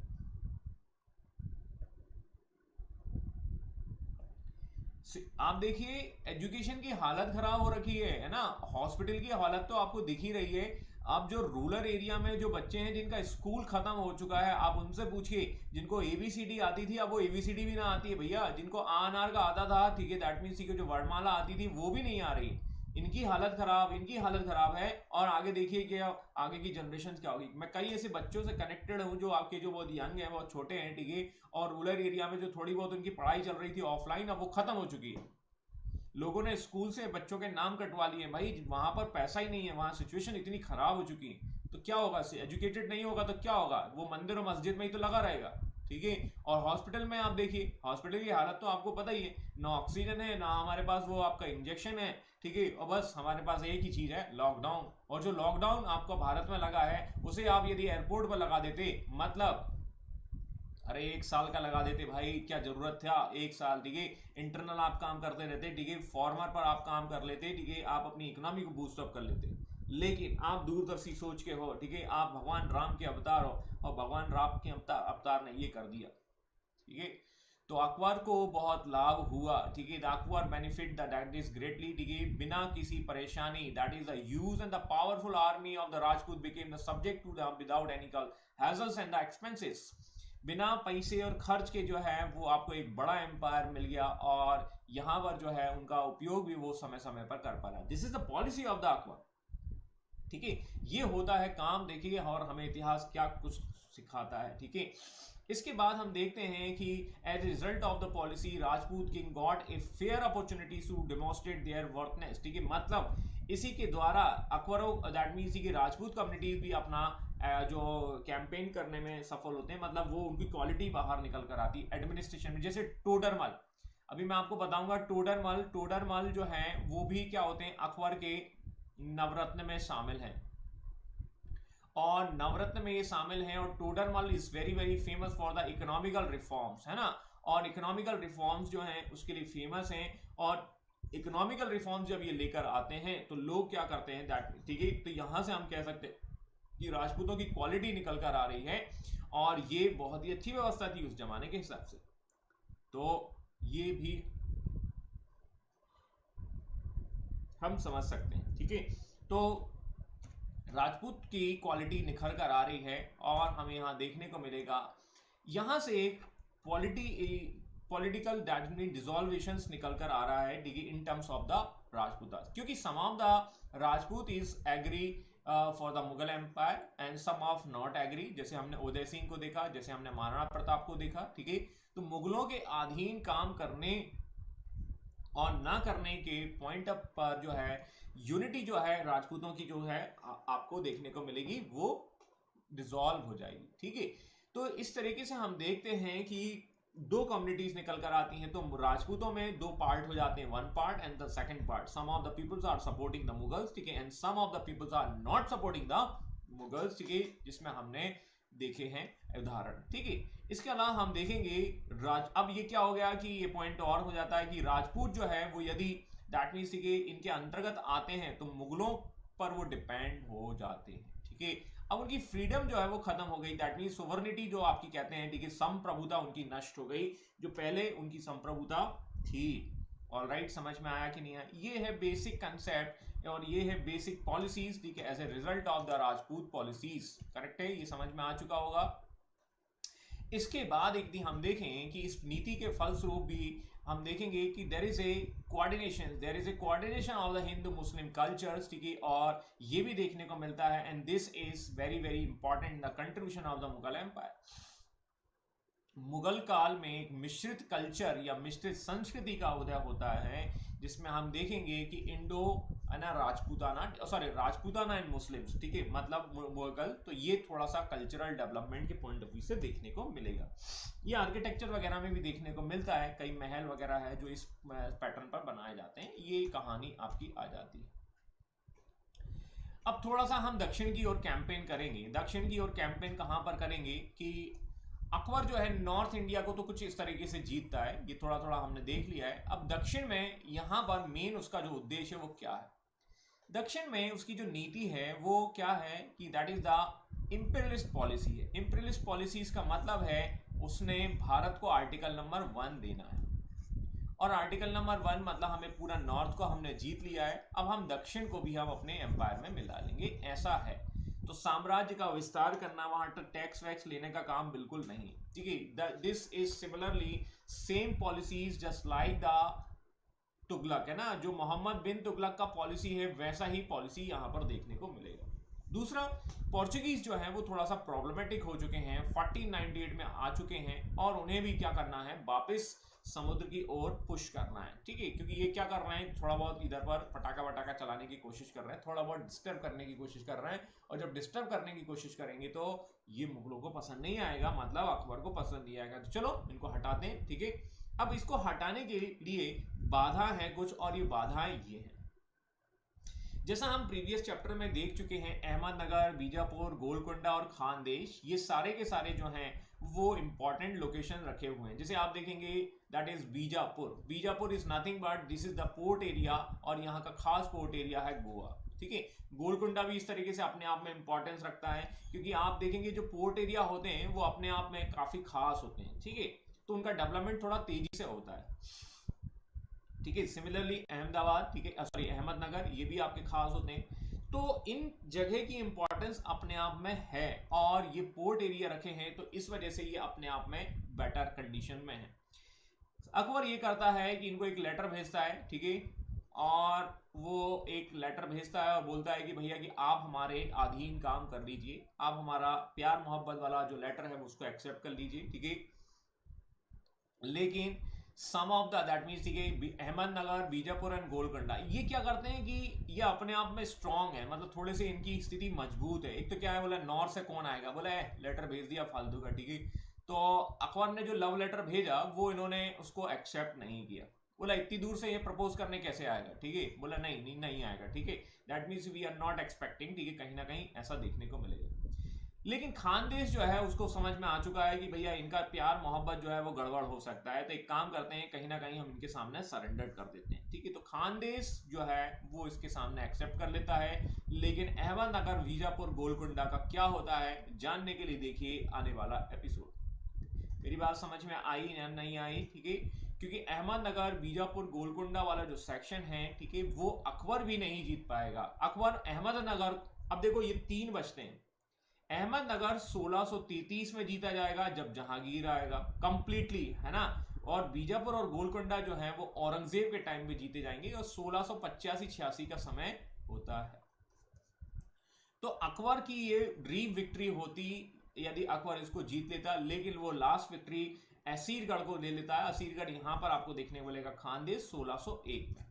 आप देखिए एजुकेशन की हालत खराब हो रखी है ना। हॉस्पिटल की हालत तो आपको दिख ही रही है। आप जो रूरल एरिया में जो बच्चे हैं जिनका स्कूल खत्म हो चुका है, आप उनसे पूछिए, जिनको एबीसीडी आती थी अब वो एबीसीडी भी ना आती है भैया। जिनको आनार का आता था, ठीक है, दैट मीन्स की जो वर्णमाला आती थी वो भी नहीं आ रही। इनकी हालत खराब, इनकी हालत खराब है। और आगे देखिए कि आगे की जनरेशन क्या होगी। मैं कई ऐसे बच्चों से कनेक्टेड हूँ जो आपके जो बहुत यंग है, बहुत छोटे हैं, ठीक है, और रूरल एरिया में जो थोड़ी बहुत उनकी पढ़ाई चल रही थी ऑफलाइन, अब वो खत्म हो चुकी है। लोगों ने स्कूल से बच्चों के नाम कटवा लिए भाई, वहां पर पैसा ही नहीं है, वहां सिचुएशन इतनी खराब हो चुकी है। तो क्या होगा, एजुकेटेड नहीं होगा तो क्या होगा, वो मंदिर और मस्जिद में ही तो लगा रहेगा, ठीक है। और हॉस्पिटल में आप देखिए, हॉस्पिटल की हालत तो आपको पता ही है, ना ऑक्सीजन है, ना हमारे पास वो आपका इंजेक्शन है, ठीक है। और बस हमारे पास एक ही चीज है, लॉकडाउन। और जो लॉकडाउन आपको भारत में लगा है, उसे आप यदि एयरपोर्ट पर लगा देते, मतलब अरे 1 साल का लगा देते भाई, क्या जरूरत था 1 साल, ठीक है। इंटरनल आप काम करते रहते, ठीक है, फॉर्मर पर आप काम कर लेते, ठीक है, आप अपनी इकोनॉमी को बूस्टअप कर लेते। लेकिन आप दूरदर्शी सोच के हो, ठीक है, आप भगवान राम के अवतार हो, और भगवान राम के अवतार ने ये कर दिया, ठीक है। तो अकबर को बहुत लाभ हुआ, ठीक है, Akbar benefit that is greatly, ठीक है, बिना किसी परेशानी, that is the use and the powerful army of the Rajput became the subject to the without any hassles and the expenses. बिना पैसे और खर्च के जो है वो आपको एक बड़ा एम्पायर मिल गया, और यहां पर जो है उनका उपयोग भी वो समय समय पर कर पा रहा है। This is the policy of the Akbar, ठीक है। ये होता है काम, देखिए, और हमें इतिहास क्या कुछ सिखाता है, ठीक है। इसके बाद हम देखते हैं कि as result of the policy Rajput king got a fair opportunity to demonstrate their worthness, ठीक है। मतलब इसी के द्वारा अकबरों, दैट मीन्स कि राजपूत कम्युनिटीज भी अपना जो कैंपेन करने में सफल होते हैं, मतलब वो उनकी क्वालिटी बाहर निकल कर आती है एडमिनिस्ट्रेशन में। जैसे टोडरमल, अभी मैं आपको बताऊंगा, टोडरमल जो हैं वो भी क्या होते हैं, अकबर के नवरत्न में शामिल हैं। और नवरत्न में ये शामिल हैं, और Todarmal is very very famous for the economical reforms, है ना, और इकोनॉमिकल रिफॉर्म्स जो हैं उसके लिए फेमस हैं। और इकोनॉमिकल रिफॉर्म्स जब ये लेकर आते हैं तो लोग क्या करते हैं, दैट ठीक है, तो यहां से हम कह सकते हैं कि राजपूतों की क्वालिटी निकल कर आ रही है, और ये बहुत ही अच्छी व्यवस्था थी उस जमाने के हिसाब से। तो ये भी हम समझ सकते हैं, ठीक है। तो राजपूत की क्वालिटी निखर कर आ रही है, और हमें यहाँ देखने को मिलेगा, यहाँ से एक पॉलिटिकल डिसॉल्वेशंस निकल कर आ रहा है, ठीक है, in terms of the Rajputa, क्योंकि some of the Rajput is agree for the Mughal empire and some of not agree, जैसे हमने उदय सिंह को देखा, जैसे हमने महाराणा प्रताप को देखा, ठीक है। तो मुगलों के अधीन काम करने और ना करने के पॉइंट अप पर जो है यूनिटी जो है राजपूतों की जो है आपको देखने को मिलेगी, वो डिसॉल्व हो जाएगी, ठीक है। तो इस तरीके से हम देखते हैं कि दो कम्युनिटीज निकल कर आती हैं, तो राजपूतों में दो पार्ट हो जाते हैं, one part and the second part. Some of the peoples are supporting the Mughals, ठीक है, and some of the peoples are not supporting the Mughals, ठीक है, जिसमें हमने देखे हैं उदाहरण, ठीक है। इसके अलावा हम देखेंगे अब ये क्या हो गया कि ये पॉइंट और हो जाता है कि राजपूत जो है वो यदि दैट मीन्स के इनके अंतर्गत आते हैं तो मुगलों पर वो डिपेंड हो जाते हैं, ठीक है। अब उनकी फ्रीडम जो है वो खत्म हो गई, दैट मीन्स सोवर्निटी जो आपकी कहते हैं, ठीक है, संप्रभुता उनकी नष्ट हो गई, जो पहले उनकी संप्रभुता थी। ऑलराइट, समझ में आया कि नहीं आया? ये है बेसिक कंसेप्ट और ये है बेसिक पॉलिसीज, ठीक है, as a result of the Rajput policies. Correct है, ये समझ में आ चुका होगा। इसके बाद एक दिन हम देखें कि इस नीति के फलस्वरूप भी हम देखेंगे कि there is a coordination of the Hindu Muslim cultures, ठीक है, और ये भी देखने को मिलता है, and this is very very important, the contribution of the Mughal empire. Mughal काल में एक मिश्रित कल्चर या मिश्रित संस्कृति का उदय होता है, जिसमें हम देखेंगे कि इंडो राजपूताना एंड मुस्लिम्स, ठीक है, मतलब मुगल, तो ये थोड़ा सा कल्चरल डेवलपमेंट के पॉइंट ऑफ व्यू से देखने को मिलेगा। ये आर्किटेक्चर वगैरह में भी देखने को मिलता है, कई महल वगैरह है जो इस पैटर्न पर बनाए जाते हैं, ये कहानी आपकी आ जाती है। अब थोड़ा सा हम दक्षिण की ओर कैंपेन करेंगे। दक्षिण की ओर कैंपेन कहां पर करेंगे कि अकबर जो है नॉर्थ इंडिया को तो कुछ इस तरीके से जीतता है, ये थोड़ा थोड़ा हमने देख लिया है। अब दक्षिण में यहां पर मेन उसका जो उद्देश्य है वो क्या है? दक्षिण में उसकी जो नीति है वो क्या है कि that is the imperialist policy है। इंपीरियलिस्ट पॉलिसी इसका मतलब है उसने भारत को आर्टिकल नंबर 1 देना है, और आर्टिकल नंबर 1 मतलब हमें पूरा नॉर्थ को हमने जीत लिया है, अब हम दक्षिण को भी हम अपने एम्पायर में मिला लेंगे, ऐसा है। तो साम्राज्य का विस्तार करना, वहां तक टैक्स वैक्स लेने का काम बिल्कुल नहीं, ठीक है। This is similarly same policies just like the Tughlaq, है ना, जो मोहम्मद बिन तुगलक का पॉलिसी है वैसा ही पॉलिसी यहां पर देखने को मिलेगा। दूसरा, पोर्चुगीज जो है वो थोड़ा सा प्रॉब्लमेटिक हो चुके हैं, 1498 में आ चुके हैं, और उन्हें भी क्या करना है, वापस समुद्र की ओर पुश करना है, ठीक है, क्योंकि ये क्या कर रहे हैं, थोड़ा बहुत इधर पर पटाखा वटाखा चलाने की कोशिश कर रहे हैं, थोड़ा बहुत डिस्टर्ब करने की कोशिश कर रहे हैं, और जब डिस्टर्ब करने की कोशिश करेंगे तो ये मुगलों को पसंद नहीं आएगा, मतलब अकबर को पसंद नहीं आएगा, तो चलो इनको हटाते हैं, ठीक है। अब इसको हटाने के लिए बाधा है कुछ, और ये बाधाएं ये हैं, जैसा हम प्रीवियस चैप्टर में देख चुके हैं, अहमदनगर, बीजापुर, गोलकोंडा और खानदेश, ये सारे के सारे जो हैं वो इंपॉर्टेंट लोकेशन रखे हुए हैं। जैसे आप देखेंगे that is Bijapur is nothing but this is the port area, और यहाँ का खास पोर्ट एरिया है गोवा, ठीक है। गोलकोंडा भी इस तरीके से अपने आप में इंपॉर्टेंस रखता है, क्योंकि आप देखेंगे जो पोर्ट एरिया होते हैं वो अपने आप में काफी खास होते हैं, ठीक है, तो उनका डेवलपमेंट थोड़ा तेजी से होता है, ठीक है। सिमिलरली अहमदाबाद, ठीक है, सॉरी अहमदनगर, ये भी आपके खास होते हैं। तो इन जगह की इंपॉर्टेंस अपने आप में है, और ये पोर्ट एरिया रखे हैं तो इस वजह से ये अपने आप में बेटर कंडीशन में है। अकबर ये करता है कि इनको एक लेटर भेजता है, ठीक है, और वो एक लेटर भेजता है और बोलता है कि भैया कि आप हमारे अधीन काम कर लीजिए, आप हमारा प्यार मोहब्बत वाला जो लेटर है उसको एक्सेप्ट कर लीजिए, ठीक है। लेकिन सम ऑफ द दैट मीन्स, ठीक है, अहमदनगर, बीजापुर एंड गोलकोंडा ये क्या करते हैं कि ये अपने आप में स्ट्रांग है, मतलब थोड़े से इनकी स्थिति मजबूत है। एक तो क्या है, बोला नॉर्थ से कौन आएगा, बोला लेटर भेज दिया फालतू का, ठीक है। तो अकबर ने जो लव लेटर भेजा वो इन्होंने उसको एक्सेप्ट नहीं किया, बोला इतनी दूर से ये प्रपोज करने कैसे आएगा, ठीक है, बोला नहीं नहीं नहीं आएगा, ठीक है। That means we are not expecting, ठीक है, कहीं ना कहीं ऐसा देखने को मिलेगा। लेकिन खानदेश जो है उसको समझ में आ चुका है कि भैया इनका प्यार मोहब्बत जो है वो गड़बड़ हो सकता है, तो एक काम करते हैं, कहीं ना कहीं हम इनके सामने सरेंडर कर देते हैं। ठीक है, तो खानदेश जो है वो इसके सामने एक्सेप्ट कर लेता है। लेकिन अहमदनगर बीजापुर गोलकुंडा का क्या होता है जानने के लिए देखिए आने वाला एपिसोड। मेरी बात समझ में आई या नहीं आई? ठीक है, क्योंकि अहमदनगर बीजापुर गोलकुंडा वाला जो सेक्शन है, ठीक है, वो अकबर भी नहीं जीत पाएगा। अकबर अहमदनगर, अब देखो ये तीन बचते हैं। अहमदनगर 1633 में जीता जाएगा जब जहांगीर आएगा कंप्लीटली, है ना। और बीजापुर और गोलकुंडा जो है वो औरंगजेब के टाइम में जीते जाएंगे और 1685-86 का समय होता है। तो अकबर की ये ड्रीम विक्ट्री होती यदि अकबर इसको जीत लेता, लेकिन वो लास्ट विक्ट्री असीरगढ़ को ले लेता है। असीरगढ़ यहां पर आपको देखने को मिलेगा खानदेश 1601 में।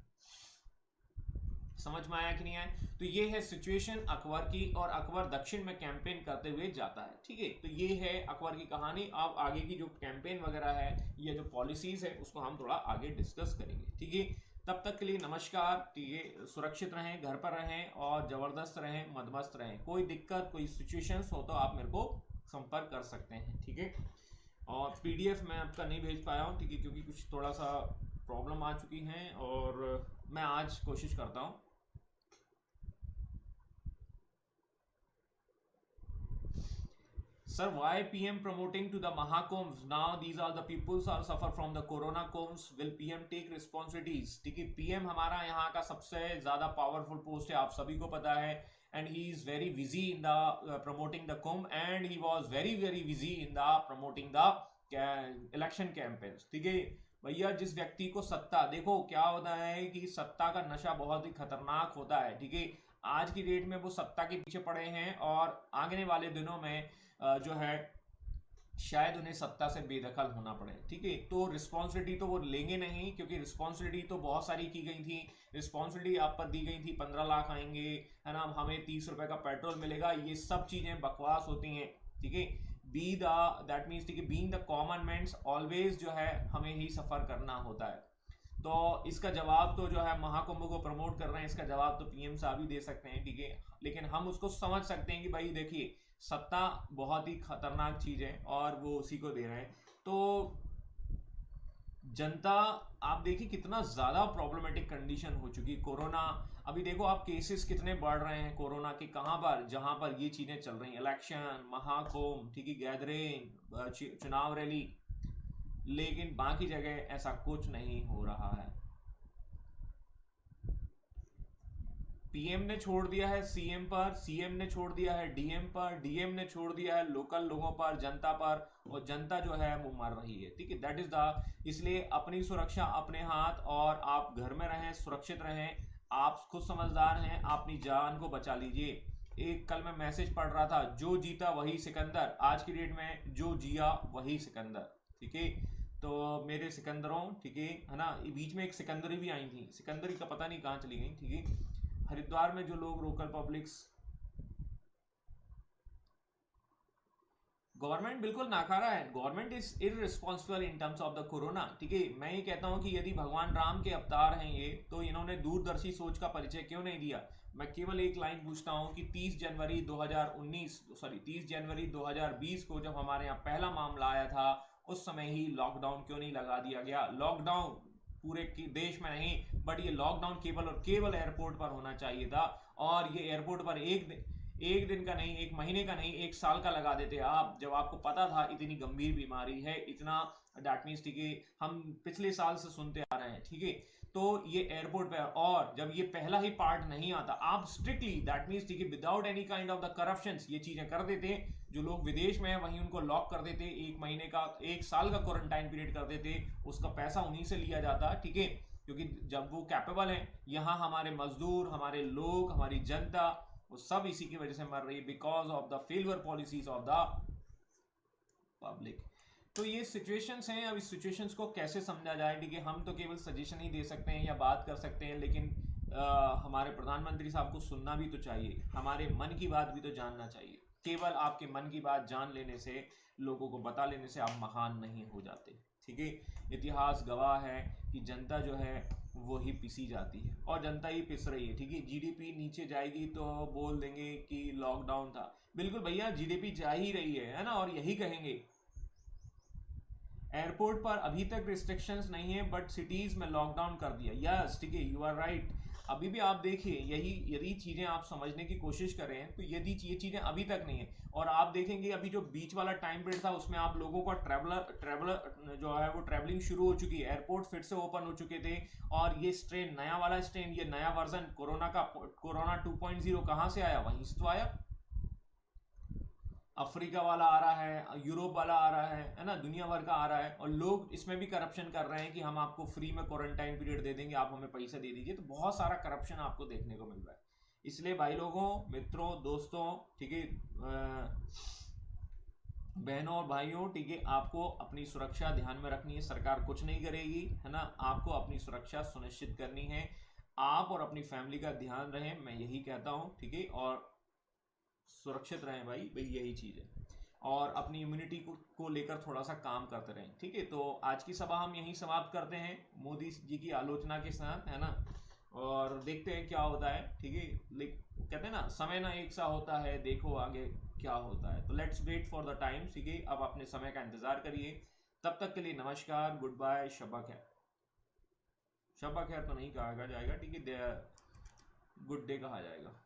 समझ में आया कि नहीं आया? तो ये है सिचुएशन अकबर की, और अकबर दक्षिण में कैंपेन करते हुए जाता है। ठीक है, तो ये है अकबर की कहानी। अब आगे की जो कैंपेन वगैरह है या जो पॉलिसीज है उसको हम थोड़ा आगे डिस्कस करेंगे। ठीक है, तब तक के लिए नमस्कार। ठीक है, सुरक्षित रहें, घर पर रहें और जबरदस्त रहें, मदमस्त रहें। कोई दिक्कत, कोई सिचुएशंस हो तो आप मेरे को संपर्क कर सकते हैं। ठीक है, और पीडीएफ मैं आपका नहीं भेज पाया हूँ, ठीक है, क्योंकि कुछ थोड़ा सा प्रॉब्लम आ चुकी हैं, और मैं आज कोशिश करता हूँ। Sir, why PM promoting to the Mahakumbs? Now these are the peoples are suffer from the Corona Kumbs. Will PM take responsibilities? ठीक है, PM हमारा यहाँ का सबसे ज़्यादा पावरफुल पोस्ट है, आप सभी को पता है। And he is very busy in the promoting the Kumbh, and he was very busy in the promoting the election campaigns. ठीक है भैया, जिस व्यक्ति को सत्ता, देखो क्या होता है कि सत्ता का नशा बहुत ही खतरनाक होता है। ठीक है, आज की डेट में वो सत्ता के पीछे पड़े हैं, और आने वाले दिनों में जो है शायद उन्हें सत्ता से बेदखल होना पड़े। ठीक है, तो रिस्पॉन्सिबिलिटी तो वो लेंगे नहीं, क्योंकि रिस्पॉन्सिबिलिटी तो बहुत सारी की गई थी। रिस्पॉन्सिबिलिटी आप पर दी गई थी 15 लाख आएंगे, है ना, हमें 30 रुपए का पेट्रोल मिलेगा, ये सब चीजें बकवास होती हैं। ठीक है, बी द दैट मीन्स, ठीक है, being the common man always जो है हमें ही सफर करना होता है। तो इसका जवाब तो जो है महाकुंभ को प्रमोट कर रहे हैं, इसका जवाब तो पीएम साहब ही दे सकते हैं। ठीक है, लेकिन हम उसको समझ सकते हैं कि भाई देखिए, सत्ता बहुत ही खतरनाक चीज है और वो उसी को दे रहे हैं। तो जनता, आप देखिए कितना ज्यादा प्रॉब्लमेटिक कंडीशन हो चुकी कोरोना। अभी देखो आप, केसेस कितने बढ़ रहे हैं कोरोना के, कहां पर, जहां पर ये चीजें चल रही हैं, इलेक्शन, महाकुंभ, ठीक है, गैदरिंग, चुनाव रैली, लेकिन बाकी जगह ऐसा कुछ नहीं हो रहा है। पीएम ने छोड़ दिया है सीएम पर, सीएम ने छोड़ दिया है डीएम पर, डीएम ने छोड़ दिया है लोकल लोगों पर, जनता पर, और जनता जो है वो मर रही है। ठीक है, दैट इज द, इसलिए अपनी सुरक्षा अपने हाथ, और आप घर में रहें, सुरक्षित रहें। आप खुद समझदार हैं, अपनी जान को बचा लीजिए। एक कल मैं मैसेज पढ़ रहा था, जो जीता वही सिकंदर। आज की डेट में जो जिया वही सिकंदर। ठीक है, तो मेरे सिकंदरों, ठीक है ना, बीच में एक सिकंदरी भी आई थी, सिकंदरी का पता नहीं कहाँ चली गई। ठीक है, हरिद्वार में जो लोग लोकल पब्लिक्स, गवर्नमेंट बिल्कुल नाकारा है, government is irresponsible in terms of the corona. ठीक है, मैं ये कहता हूं कि यदि भगवान राम के अवतार हैं ये, तो इन्होंने दूरदर्शी सोच का परिचय क्यों नहीं दिया? मैं केवल एक लाइन पूछता हूं कि 30 जनवरी 2020 को जब हमारे यहाँ पहला मामला आया था, उस समय ही लॉकडाउन क्यों नहीं लगा दिया गया? लॉकडाउन पूरे देश में नहीं, बट ये लॉकडाउन केवल और केवल एयरपोर्ट पर होना चाहिए था। और ये एयरपोर्ट पर एक दिन का नहीं, एक महीने का नहीं, एक साल का लगा देते आप, जब आपको पता था इतनी गंभीर बीमारी है, इतना दैट मीन्स, ठीक है, हम पिछले साल से सुनते आ रहे हैं। ठीक है, तो ये एयरपोर्ट पे, और जब ये पहला ही पार्ट नहीं आता, आप स्ट्रिक्टली दैट मीन्स, ठीक है, without any kind of the corruption ये चीजें कर देते। जो लोग विदेश में है वहीं उनको लॉक कर देते, एक महीने का, एक साल का क्वारंटाइन पीरियड कर देते, उसका पैसा उन्हीं से लिया जाता। ठीक है, क्योंकि जब वो कैपेबल हैं, यहाँ हमारे मजदूर, हमारे लोग, हमारी जनता, वो सब इसी की वजह से मर रही है, because of the failure policies of the public. तो ये सिचुएशंस हैं, अब इस सिचुएशंस को कैसे समझा जाए? ठीक है, हम तो केवल सजेशन ही दे सकते हैं या बात कर सकते हैं, लेकिन हमारे प्रधानमंत्री साहब को सुनना भी तो चाहिए, हमारे मन की बात भी तो जानना चाहिए। केवल आपके मन की बात जान लेने से, लोगों को बता लेने से आप महान नहीं हो जाते। ठीक है, इतिहास गवाह है कि जनता जो है वो ही पिसी जाती है और जनता ही पिस रही है। ठीक है, जीडीपी नीचे जाएगी तो बोल देंगे कि लॉकडाउन था। बिल्कुल भैया, जीडीपी जा ही रही है ना, और यही कहेंगे। एयरपोर्ट पर अभी तक रिस्ट्रिक्शंस नहीं है, बट सिटीज में लॉकडाउन कर दिया। यस, ठीक है, यू आर राइट। अभी भी आप देखिए, यही यदि चीज़ें आप समझने की कोशिश करें तो यदि ये चीज़ें अभी तक नहीं है, और आप देखेंगे अभी जो बीच वाला टाइम पीरियड था उसमें आप लोगों का ट्रैवलर जो है वो ट्रैवलिंग शुरू हो चुकी है, एयरपोर्ट फिर से ओपन हो चुके थे। और ये स्ट्रेन, नया वाला स्ट्रेन, ये नया वर्जन कोरोना का, कोरोना 2.0 कहाँ से आया? वहीं से तो आया। अफ्रीका वाला आ रहा है, यूरोप वाला आ रहा है ना, दुनिया भर का आ रहा है। और लोग इसमें भी करप्शन कर रहे हैं कि हम आपको फ्री में क्वारंटाइन पीरियड दे देंगे, आप हमें पैसा दे दीजिए। तो बहुत सारा करप्शन आपको देखने को मिल रहा है। इसलिए भाई लोगों, मित्रों, दोस्तों, ठीक है, बहनों और भाइयों, ठीक है, आपको अपनी सुरक्षा ध्यान में रखनी है। सरकार कुछ नहीं करेगी, है ना, आपको अपनी सुरक्षा सुनिश्चित करनी है। आप और अपनी फैमिली का ध्यान रखें, मैं यही कहता हूँ। ठीक है, और सुरक्षित रहें भाई, यही चीज़ है। और अपनी इम्यूनिटी को लेकर थोड़ा सा काम करते रहें। ठीक है, तो आज की सभा हम यहीं समाप्त करते हैं मोदी जी की आलोचना के साथ, है ना, और देखते हैं क्या होता है। ठीक है, कहते हैं ना, समय ना एक सा होता है, देखो आगे क्या होता है। तो let's wait for the time. ठीक है, अब अपने समय का इंतजार करिए। तब तक के लिए नमस्कार, गुड बाय, शब्बा खैर। शब्बा खैर तो नहीं कहा जाएगा, ठीक है, गुड डे कहा जाएगा।